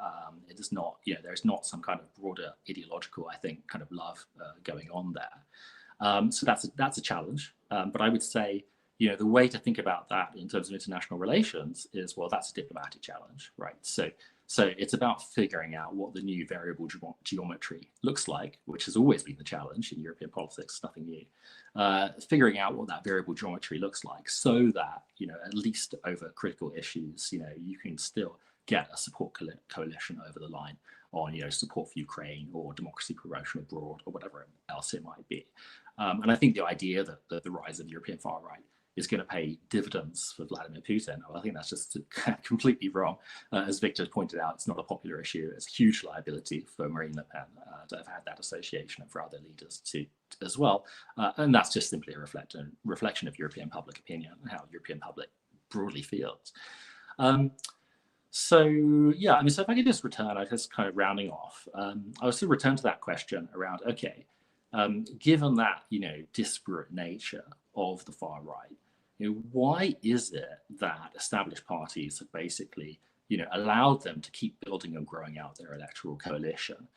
It is not, there's not some kind of broader ideological, I think, kind of love going on there. So that's a challenge. But I would say, the way to think about that in terms of international relations is, well, that's a diplomatic challenge, right? So it's about figuring out what the new variable geometry looks like, which has always been the challenge in European politics, nothing new. Figuring out what that variable geometry looks like so that, at least over critical issues, you can still get a support coalition over the line on, support for Ukraine or democracy promotion abroad or whatever else it might be. And I think the idea that the rise of the European far right is going to pay dividends for Vladimir Putin, well, I think that's just completely wrong. As Victor pointed out, it's not a popular issue. It's a huge liability for Marine Le Pen to have had that association and for other leaders to as well. And that's just simply a reflection of European public opinion and how European public broadly feels. So if I could just return, I just kind of rounding off, I was to return to that question around, okay, given that, disparate nature of the far right, why is it that established parties have basically, allowed them to keep building and growing out their electoral coalition,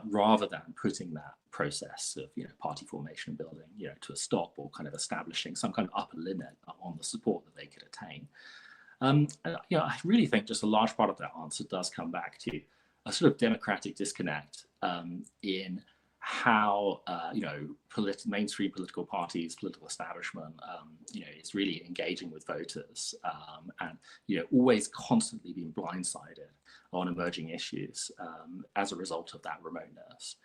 rather than putting that process of, party formation and building, to a stop, or kind of establishing some kind of upper limit on the support that they could attain? I really think just a large part of that answer does come back to a sort of democratic disconnect in how mainstream political parties, political establishment, is really engaging with voters, and always constantly being blindsided on emerging issues as a result of that remoteness.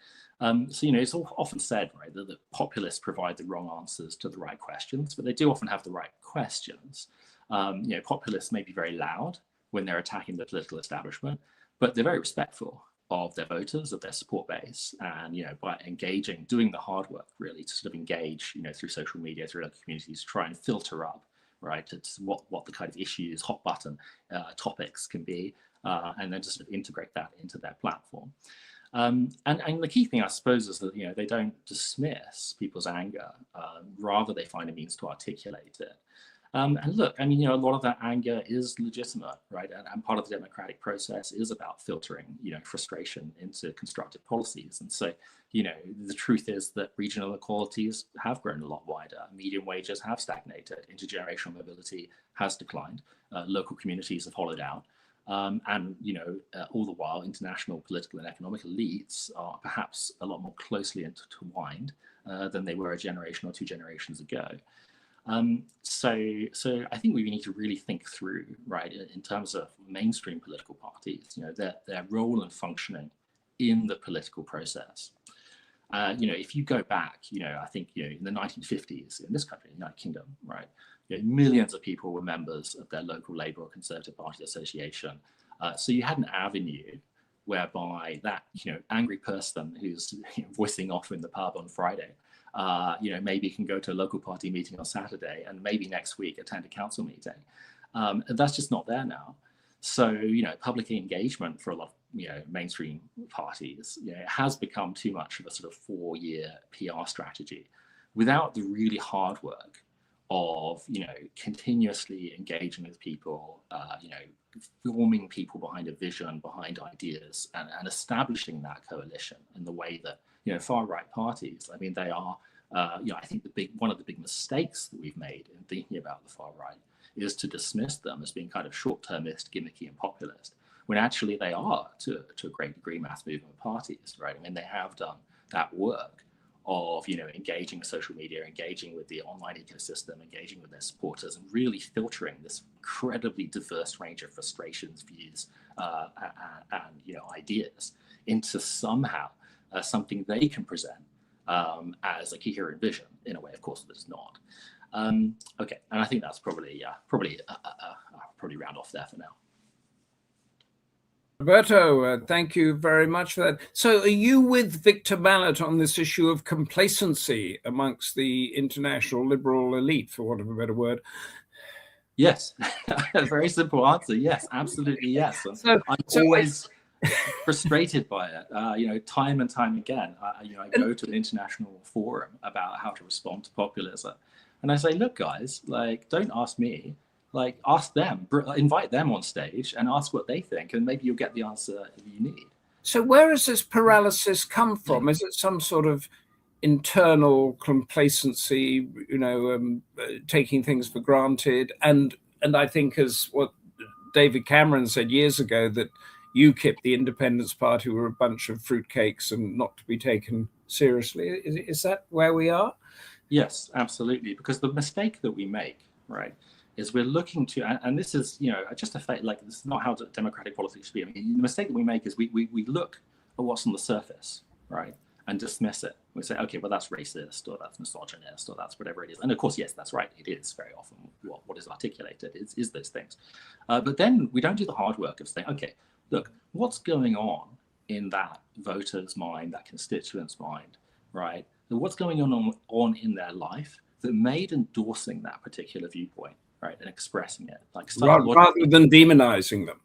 It's often said, right, that the populists provide the wrong answers to the right questions, but they do often have the right questions. Populists may be very loud when they're attacking the political establishment, but they're very respectful of their voters, of their support base, and by engaging, doing the hard work really to sort of engage, through social media, through local communities, to try and filter up, right, to what the kind of issues, hot button topics can be, and then just sort of integrate that into their platform. And the key thing, I suppose, is that they don't dismiss people's anger, rather they find a means to articulate it. And look, a lot of that anger is legitimate, right? And part of the democratic process is about filtering, frustration into constructive policies. And so, the truth is that regional inequalities have grown a lot wider. Median wages have stagnated. Intergenerational mobility has declined. Local communities have hollowed out. And, all the while, international political and economic elites are perhaps a lot more closely intertwined than they were a generation or two generations ago. So I think we need to really think through, right, in terms of mainstream political parties, their role and functioning in the political process. If you go back, I think, in the 1950s in this country, United Kingdom, right, millions of people were members of their local Labour or Conservative Party association. So you had an avenue whereby that, angry person who's voicing off in the pub on Friday, maybe can go to a local party meeting on Saturday, and maybe next week attend a council meeting. And that's just not there now. So, public engagement for a lot of, mainstream parties, has become too much of a sort of 4-year PR strategy without the really hard work of, continuously engaging with people, forming people behind a vision, behind ideas, and establishing that coalition in the way that, far right parties, they are, I think one of the big mistakes that we've made in thinking about the far right is to dismiss them as being kind of short-termist, gimmicky, and populist, when actually they are, to a great degree, mass movement parties, right? They have done that work of, engaging with social media, engaging with the online ecosystem, engaging with their supporters, and really filtering this incredibly diverse range of frustrations, views, and ideas into somehow something they can present as a coherent vision in a way, of course, that is not. Okay, and I think that's probably round off there for now. Roberto, thank you very much for that. So are you with Victor Mallet on this issue of complacency amongst the international liberal elite, for want of a better word? Yes, a very simple answer. Yes, absolutely yes. I'm always frustrated by it. Time and time again, I go to an international forum about how to respond to populism, and I say, look, guys, don't ask me. Ask them, invite them on stage and ask what they think, and maybe you'll get the answer you need. So where has this paralysis come from? Is it some sort of internal complacency, taking things for granted? And I think, as what David Cameron said years ago, that UKIP, the Independence Party, were a bunch of fruitcakes and not to be taken seriously. Is that where we are? Yes, absolutely. Because the mistake that we make, right, is we're looking to, and this is, just a fact, this is not how democratic politics should be. The mistake that we make is we look at what's on the surface, right, and dismiss it. We say, okay, well, that's racist, or that's misogynist, or that's whatever it is. And of course, yes, that's right. It is very often what is articulated is those things. But then we don't do the hard work of saying, okay, look, what's going on in that voter's mind, that constituent's mind, right? What's going on in their life that made endorsing that particular viewpoint, right, and expressing it, rather than demonizing them,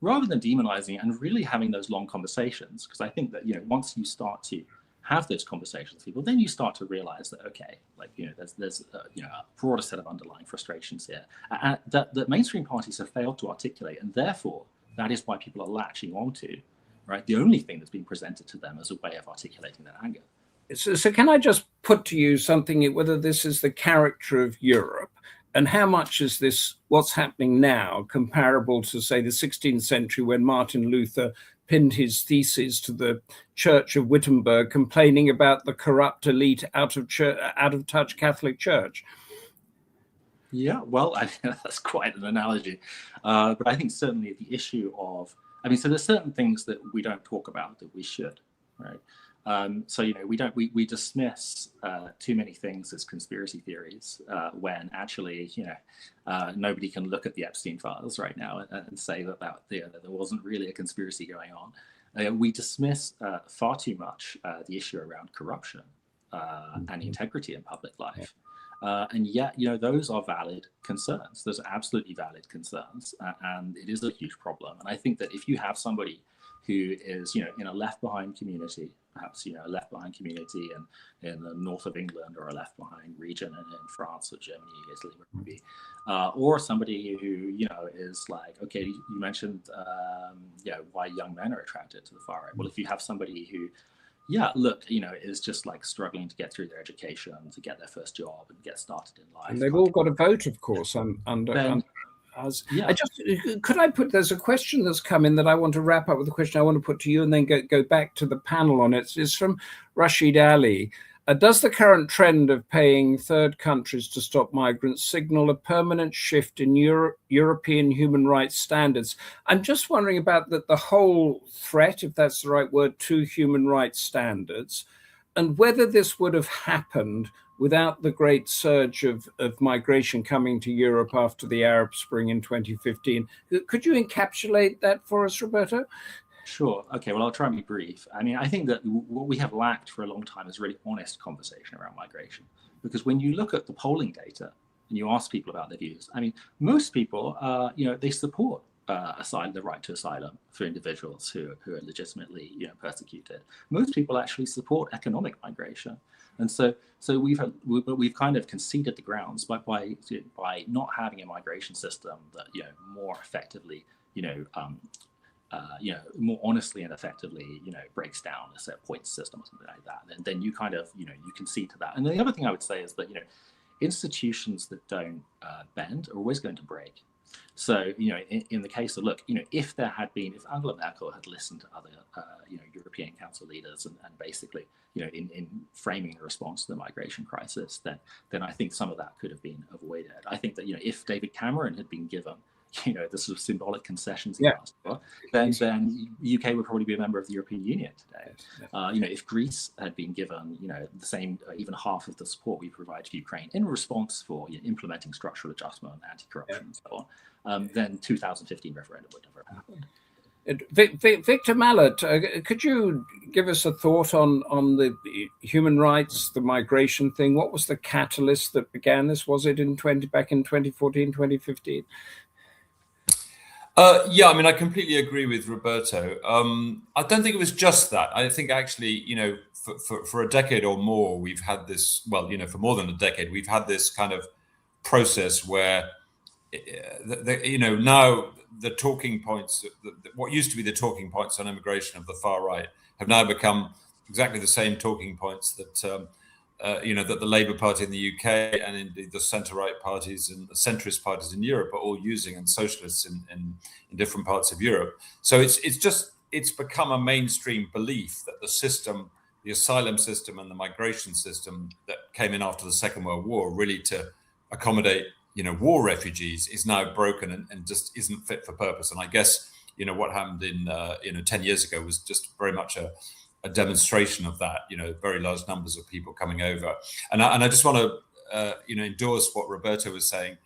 and really having those long conversations. Because I think that once you start to have those conversations with people, then you start to realize that, okay, like, there's a broader set of underlying frustrations here that mainstream parties have failed to articulate, and therefore that is why people are latching onto, right, the only thing that's being presented to them as a way of articulating their anger. So can I just put to you something, whether this is the character of Europe, and how much is this, what's happening now, comparable to, say, the 16th century when Martin Luther pinned his theses to the Church of Wittenberg, complaining about the corrupt elite out of touch Catholic Church? Yeah, well, I think that's quite an analogy. But I think certainly the issue of, so there's certain things that we don't talk about that we should, right? So, we dismiss too many things as conspiracy theories when actually, nobody can look at the Epstein files right now and say that there wasn't really a conspiracy going on. We dismiss far too much the issue around corruption and integrity in public life. And yet, those are valid concerns. Those are absolutely valid concerns. And it is a huge problem. And I think that if you have somebody who is, in a left behind community, perhaps, a left behind community in the north of England, or a left behind region in France or Germany, Italy, wherever it be, or somebody who, is like, okay, you mentioned, why young men are attracted to the far right. Well, if you have somebody who, is just like struggling to get through their education, to get their first job and get started in life. And they've all got a vote, of course, there's a question that's come in that I want to wrap up with a question I want to put to you and then go back to the panel on it. It's from Rashid Ali. Does the current trend of paying third countries to stop migrants signal a permanent shift in European human rights standards? I'm just wondering about the whole threat, if that's the right word, to human rights standards, and whether this would have happened without the great surge of migration coming to Europe after the Arab Spring in 2015. Could you encapsulate that for us, Roberto? Sure. Okay, well, I'll try and be brief. I think that what we have lacked for a long time is really honest conversation around migration. Because when you look at the polling data and you ask people about their views, most people, they support the right to asylum for individuals who are legitimately, persecuted. Most people actually support economic migration. And so we've kind of conceded the grounds by not having a migration system that, more effectively, more honestly and effectively, breaks down a set point system or something like that. And then you kind of, you concede to that. And then the other thing I would say is that, institutions that don't bend are always going to break. So, in the case of, if Angela Merkel had listened to other, European Council leaders and basically, in framing the response to the migration crisis, then I think some of that could have been avoided. I think that, if David Cameron had been given, the sort of symbolic concessions he asked for, then UK would probably be a member of the European Union today. If Greece had been given, the same, even half of the support we provide to Ukraine in response for implementing structural adjustment, anti-corruption, and so on, then 2015 referendum would never have happened. Victor Mallet, could you give us a thought on the human rights, the migration thing? What was the catalyst that began this? Was it back in 2014, 2015? I completely agree with Roberto. I don't think it was just that. I think actually, for a decade or more, we've had this, for more than a decade, we've had this kind of process where, now the talking points, what used to be the talking points on immigration of the far right have now become exactly the same talking points that, that the Labour Party in the UK and indeed the centre-right parties and the centrist parties in Europe are all using, and socialists in different parts of Europe. So it's become a mainstream belief that the system, the asylum system and the migration system that came in after the Second World War, really to accommodate, war refugees, is now broken and just isn't fit for purpose. And I guess, what happened in, 10 years ago was just very much a demonstration of that, very large numbers of people coming over. And I just want to, endorse what Roberto was saying.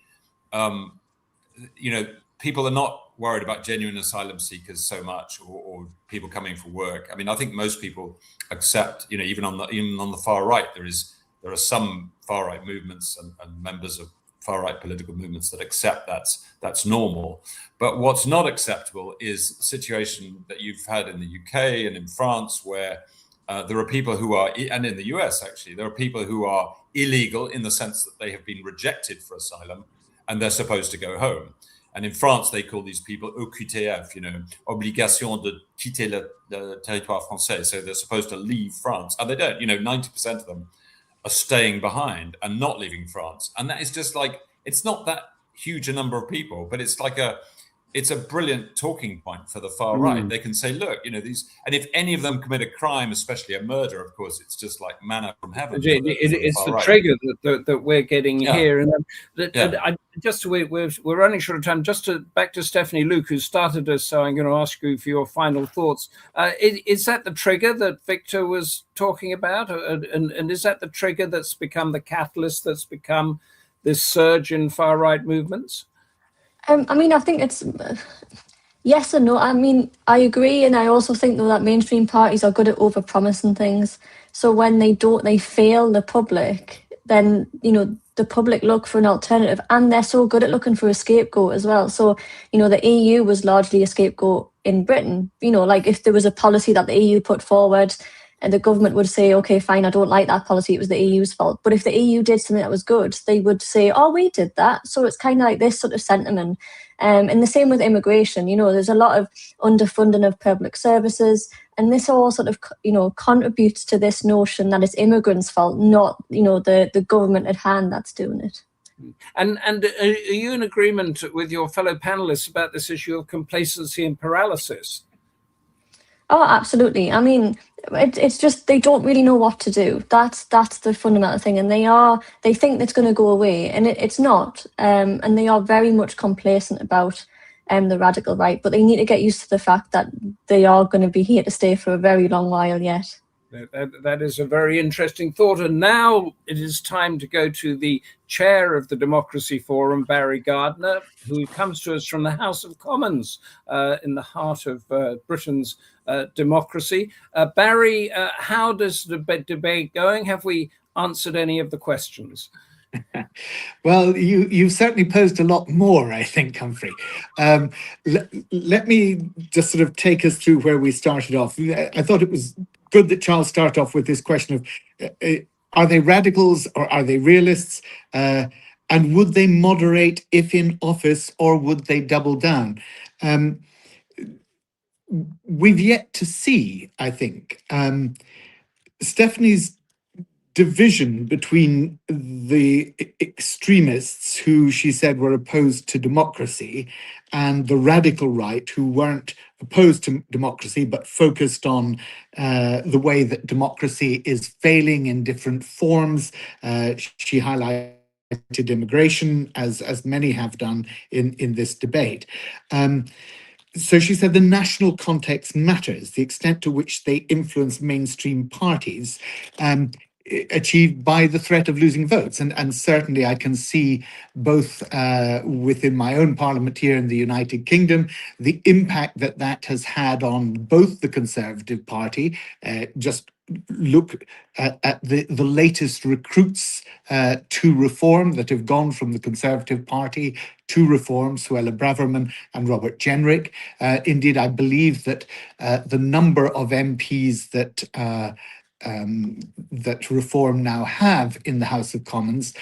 People are not worried about genuine asylum seekers so much, or people coming for work. I think most people accept, even on the far right, there are some far right movements and members of far right political movements that accept that's normal. But what's not acceptable is the situation that you've had in the UK and in France, where There are people who are, and in the US actually, there are people who are illegal in the sense that they have been rejected for asylum and they're supposed to go home. And in France, they call these people OQTF, obligation de quitter le territoire français. So they're supposed to leave France, and they don't. 90% of them are staying behind and not leaving France. And that is just like, it's not that huge a number of people, but it's like it's a brilliant talking point for the far right. They can say, look, these, and if any of them commit a crime, especially a murder, of course, it's just like manna from heaven. It's the trigger that we're getting here. And we're running short of time. Back to Stephanie Luke, who started us, so I'm going to ask you for your final thoughts. Is that the trigger that Victor was talking about? And is that the trigger that's become the catalyst that's become this surge in far-right movements? I think it's yes and no. I agree, and I also think though that mainstream parties are good at overpromising things. So when they fail the public, then the public look for an alternative, and they're so good at looking for a scapegoat as well. So the EU was largely a scapegoat in Britain. Like if there was a policy that the EU put forward, and the government would say, okay, fine, I don't like that policy, it was the EU's fault. But if the EU did something that was good, they would say, oh, we did that. So it's kind of like this sort of sentiment. And the same with immigration. There's a lot of underfunding of public services. And this all sort of, contributes to this notion that it's immigrants' fault, not, the government at hand that's doing it. And are you in agreement with your fellow panelists about this issue of complacency and paralysis? Oh, absolutely. It's just they don't really know what to do. That's the fundamental thing, and they think it's going to go away, and it's not. And they are very much complacent about the radical right, but they need to get used to the fact that they are going to be here to stay for a very long while yet. That is a very interesting thought. And now it is time to go to the chair of the Democracy Forum, Barry Gardiner, who comes to us from the House of Commons in the heart of Britain's democracy. Barry, how does the debate going? Have we answered any of the questions? Well, you've certainly posed a lot more, I think, Humphrey. Let me just sort of take us through where we started off. I thought it was good that Charles started off with this question of, are they radicals or are they realists? And would they moderate if in office, or would they double down? We've yet to see, I think. Stephanie's division between the extremists who she said were opposed to democracy and the radical right who weren't opposed to democracy but focused on the way that democracy is failing in different forms. She highlighted immigration, as many have done in this debate. So she said the national context matters, the extent to which they influence mainstream parties, achieved by the threat of losing votes. And certainly I can see both within my own parliament here in the United Kingdom, the impact that has had on both the Conservative Party. Just look at the latest recruits to reform that have gone from the Conservative Party to reform, Suella Braverman and Robert Jenrick. Indeed, I believe that the number of MPs that Reform now have in the House of Commons,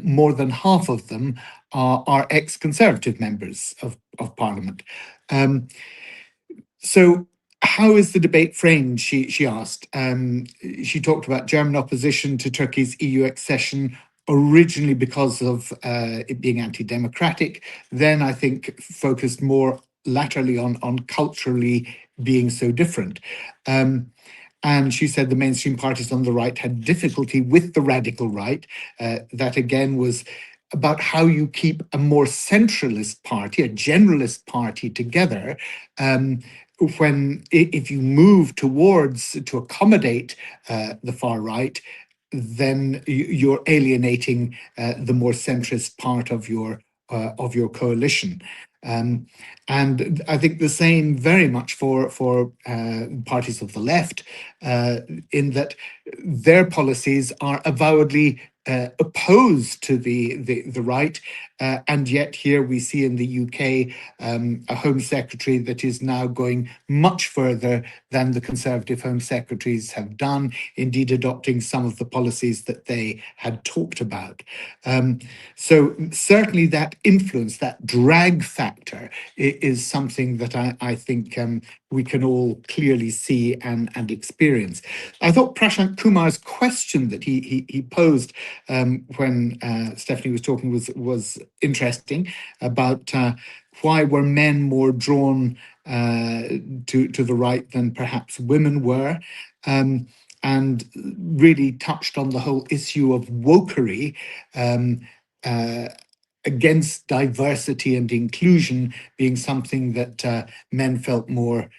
more than half of them are ex-Conservative members of Parliament. So how is the debate framed, she asked. She talked about German opposition to Turkey's EU accession, originally because of it being anti-democratic, then I think focused more laterally on culturally being so different. And she said the mainstream parties on the right had difficulty with the radical right. That again was about how you keep a more centralist party, a generalist party together, if you move towards to accommodate the far right, then you're alienating the more centrist part of your coalition. And I think the same very much for parties of the left, in that their policies are avowedly opposed to the right, And yet here we see in the UK a Home Secretary that is now going much further than the Conservative Home Secretaries have done, indeed adopting some of the policies that they had talked about. So certainly that influence, that drag factor, is something that I think we can all clearly see and experience. I thought Prashant Kumar's question that he posed when Stephanie was talking was interesting about why were men more drawn to the right than perhaps women were, and really touched on the whole issue of wokery against diversity and inclusion being something that men felt more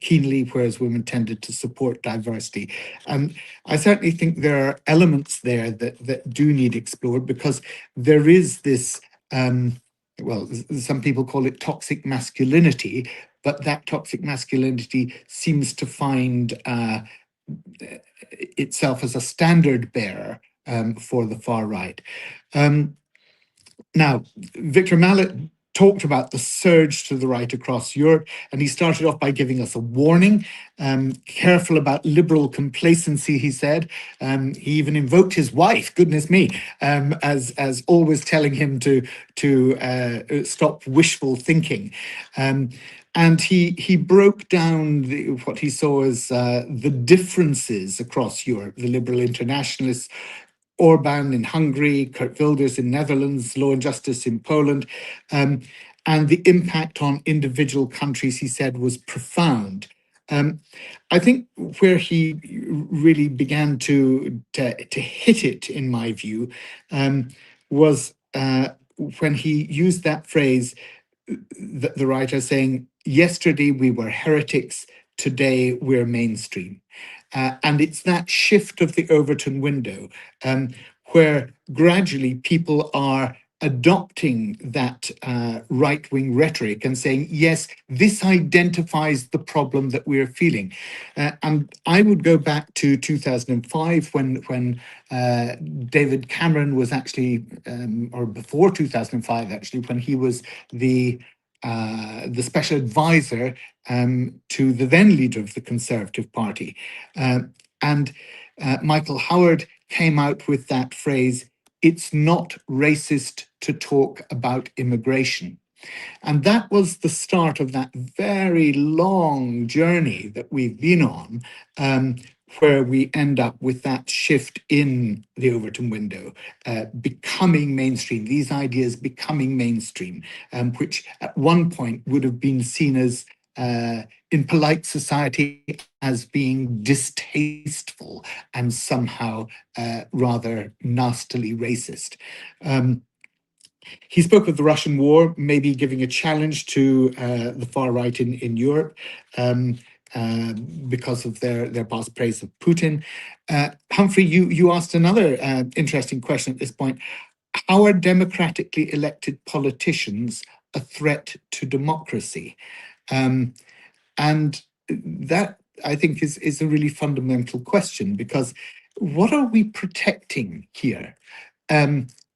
keenly, whereas women tended to support diversity. I certainly think there are elements there that do need explored, because there is this, well, some people call it toxic masculinity, but that toxic masculinity seems to find itself as a standard bearer for the far right. Now, Victor Mallet talked about the surge to the right across Europe, and he started off by giving us a warning. Careful about liberal complacency, he said. He even invoked his wife, goodness me, as always telling him to stop wishful thinking. And he broke down what he saw as the differences across Europe, the liberal internationalists, Orban in Hungary, Kurt Wilders in Netherlands, Law and Justice in Poland, and the impact on individual countries, he said, was profound. I think where he really began to hit it, in my view, was when he used that phrase, the writer saying, yesterday we were heretics, today we're mainstream. And it's that shift of the Overton window where gradually people are adopting that right-wing rhetoric and saying, yes, this identifies the problem that we're feeling. And I would go back to 2005 when David Cameron was actually, or before 2005 actually, when he was the special advisor to the then leader of the Conservative Party. And Michael Howard came out with that phrase, it's not racist to talk about immigration. And that was the start of that very long journey that we've been on, where we end up with that shift in the Overton window, becoming mainstream, these ideas becoming mainstream, which at one point would have been seen as, in polite society, as being distasteful and somehow rather nastily racist. He spoke of the Russian war, maybe giving a challenge to the far right in Europe because of their past praise of Putin. Humphrey, you asked another interesting question at this point. How are democratically elected politicians a threat to democracy? And that, I think, is a really fundamental question, because what are we protecting here?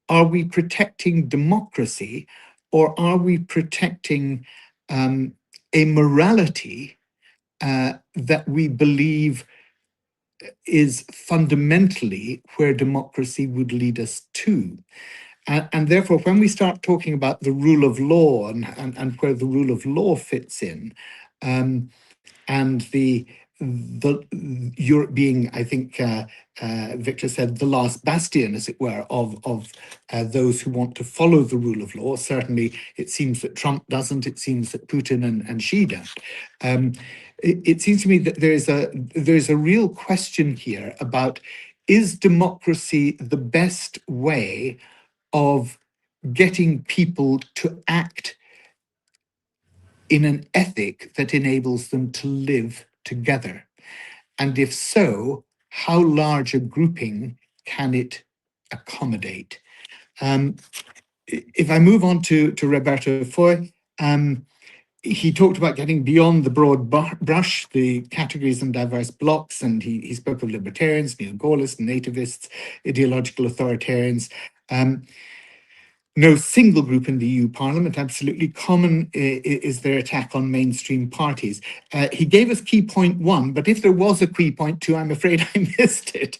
Are we protecting democracy, or are we protecting a morality that we believe is fundamentally where democracy would lead us to? And therefore, when we start talking about the rule of law and where the rule of law fits in, and the Europe being, I think Victor said, the last bastion, as it were, of those who want to follow the rule of law. Certainly, it seems that Trump doesn't. It seems that Putin and Xi don't. It seems to me that there's a real question here about, is democracy the best way of getting people to act in an ethic that enables them to live together? And if so, how large a grouping can it accommodate? If I move on to Roberto Foa, he talked about getting beyond the broad brush, the categories and diverse blocks, and he spoke of libertarians, neo-Gaullists, nativists, ideological authoritarians. no single group in the EU Parliament. Absolutely common is their attack on mainstream parties. He gave us key point 1, but if there was a key point 2, I'm afraid I missed it.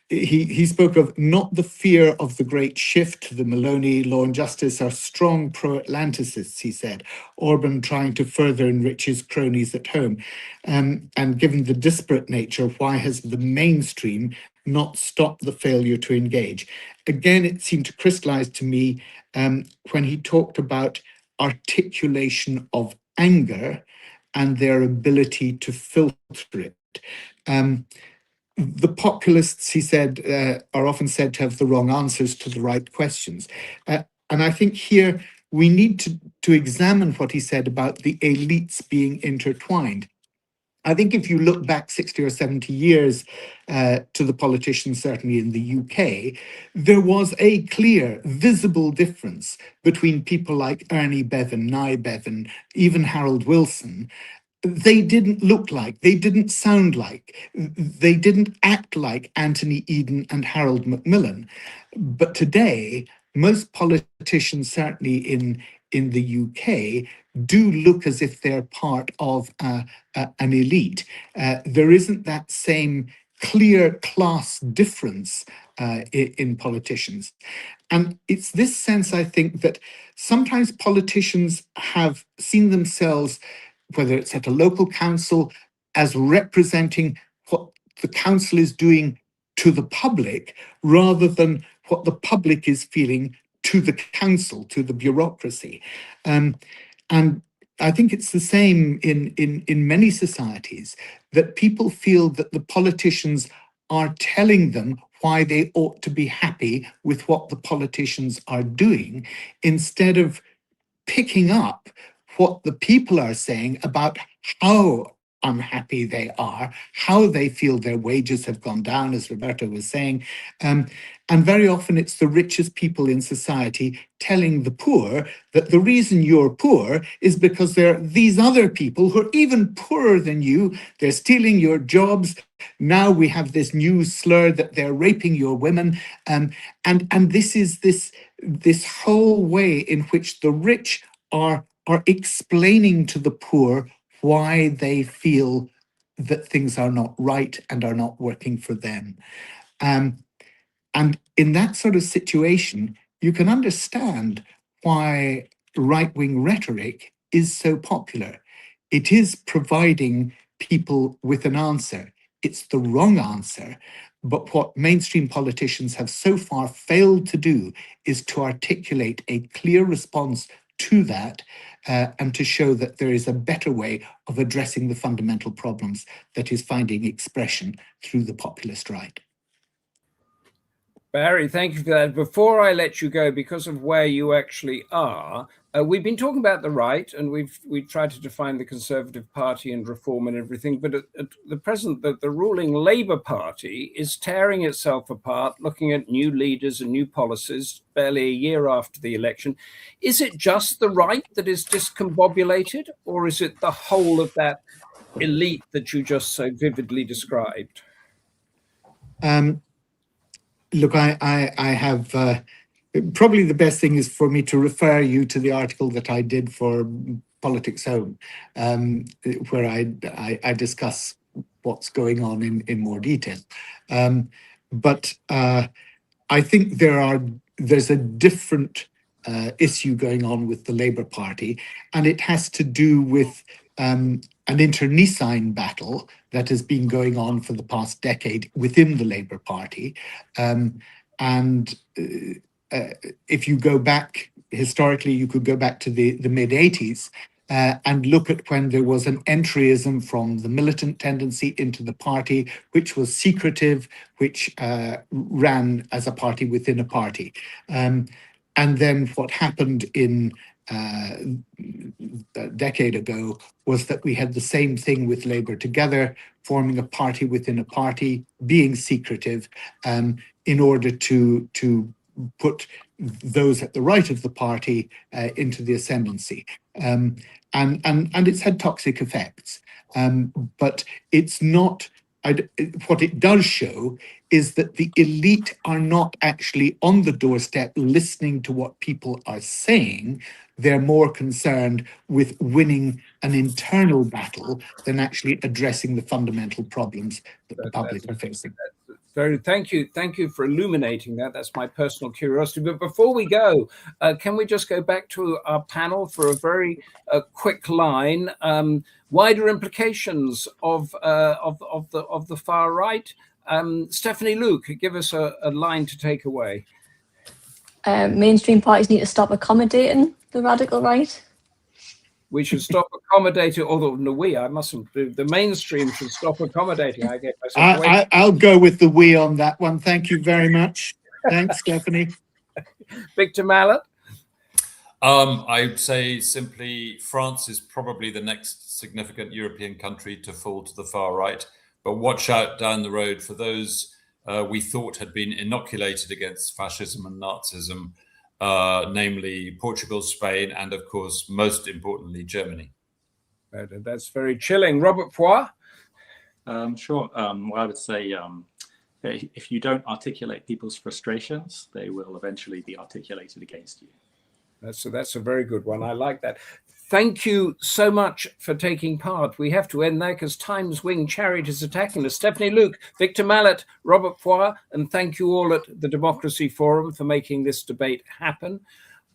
He spoke of not the fear of the great shift. The Maloney Law and Justice are strong pro-Atlanticists, he said. Orban trying to further enrich his cronies at home. And given the disparate nature, why has the mainstream not stopped the failure to engage? Again, it seemed to crystallize to me when he talked about articulation of anger and their ability to filter it. The populists, he said, are often said to have the wrong answers to the right questions. And I think here we need to examine what he said about the elites being intertwined. I think if you look back 60 or 70 years to the politicians, certainly in the UK, there was a clear, visible difference between people like Ernie Bevan, Nye Bevan, even Harold Wilson. They didn't look like, they didn't sound like, they didn't act like Anthony Eden and Harold Macmillan. But today, most politicians, certainly in the UK, do look as if they're part of an elite. There isn't that same clear class difference in politicians. And it's this sense, I think, that sometimes politicians have seen themselves, whether it's at a local council, as representing what the council is doing to the public, rather than what the public is feeling to the council, to the bureaucracy. And I think it's the same in many societies, that people feel that the politicians are telling them why they ought to be happy with what the politicians are doing, instead of picking up what the people are saying about how unhappy they are, how they feel their wages have gone down, as Roberto was saying. And very often it's the richest people in society telling the poor that the reason you're poor is because there are these other people who are even poorer than you. They're stealing your jobs. Now we have this new slur that they're raping your women. And this is this whole way in which the rich are explaining to the poor why they feel that things are not right and are not working for them. And in that sort of situation, you can understand why right-wing rhetoric is so popular. It is providing people with an answer. It's the wrong answer. But what mainstream politicians have so far failed to do is to articulate a clear response to that, and to show that there is a better way of addressing the fundamental problems that is finding expression through the populist right. Barry, thank you for that. Before I let you go, because of where you actually are, we've been talking about the right, and we've tried to define the Conservative Party and reform and everything, but at the present, the ruling Labour Party is tearing itself apart, looking at new leaders and new policies barely a year after the election. Is it just the right that is discombobulated, or is it the whole of that elite that you just so vividly described? Look, I have, probably the best thing is for me to refer you to the article that I did for Politics Home, where I discuss what's going on in more detail. But I think there's a different issue going on with the Labour Party, and it has to do with an internecine battle that has been going on for the past decade within the Labour Party. If you go back historically, you could go back to the mid-80s and look at when there was an entryism from the militant tendency into the party, which was secretive, which ran as a party within a party. And then what happened in a decade ago was that we had the same thing with Labour Together, forming a party within a party, being secretive, in order to put those at the right of the party into the ascendancy. And it's had toxic effects. But it's not what it does show is that the elite are not actually on the doorstep listening to what people are saying. They're more concerned with winning an internal battle than actually addressing the fundamental problems that the public are facing. Thank you for illuminating that. That's my personal curiosity. But before we go, can we just go back to our panel for a very quick line? Wider implications of the far right. Stephanie Luke, give us a line to take away. Mainstream parties need to stop accommodating the radical right. We should stop accommodating, although no, I mustn't. The mainstream should stop accommodating. I get myself. I'll go with the we on that one. Thank you very much. Thanks, Stephanie. Victor Mallet. I'd say simply France is probably the next significant European country to fall to the far right. But watch out down the road for those we thought had been inoculated against fascism and Nazism, namely Portugal, Spain, and of course, most importantly, Germany. That's very chilling. Robert Foa? Sure. Well, I would say if you don't articulate people's frustrations, they will eventually be articulated against you. That's a very good one. I like that. Thank you so much for taking part. We have to end there because Time's winged chariot is attacking us. Stephanie Luke, Victor Mallet, Robert Foa, and thank you all at the Democracy Forum for making this debate happen.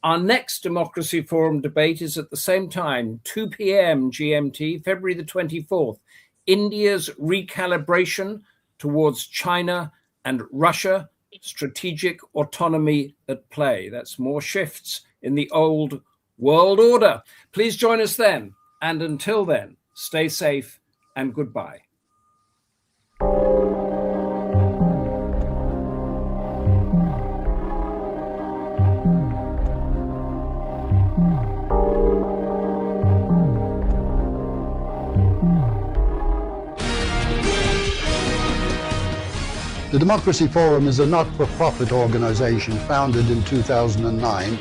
Our next Democracy Forum debate is at the same time, 2 p.m. GMT, February the 24th. India's recalibration towards China and Russia, strategic autonomy at play. That's more shifts in the old world order. Please join us then. And until then, stay safe and goodbye. The Democracy Forum is a not-for-profit organisation founded in 2009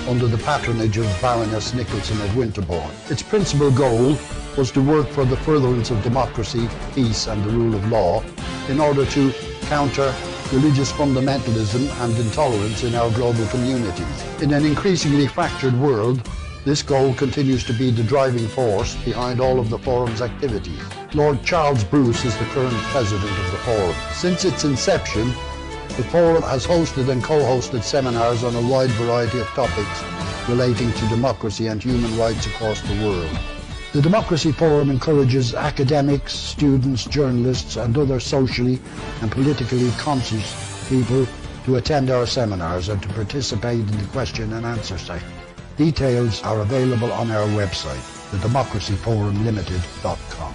under the patronage of Baroness Nicholson of Winterbourne. Its principal goal was to work for the furtherance of democracy, peace and the rule of law in order to counter religious fundamentalism and intolerance in our global communities. In an increasingly fractured world, this goal continues to be the driving force behind all of the Forum's activities. Lord Charles Bruce is the current president of the Forum. Since its inception, the Forum has hosted and co-hosted seminars on a wide variety of topics relating to democracy and human rights across the world. The Democracy Forum encourages academics, students, journalists and other socially and politically conscious people to attend our seminars and to participate in the question and answer session. Details are available on our website, thedemocracyforumlimited.com.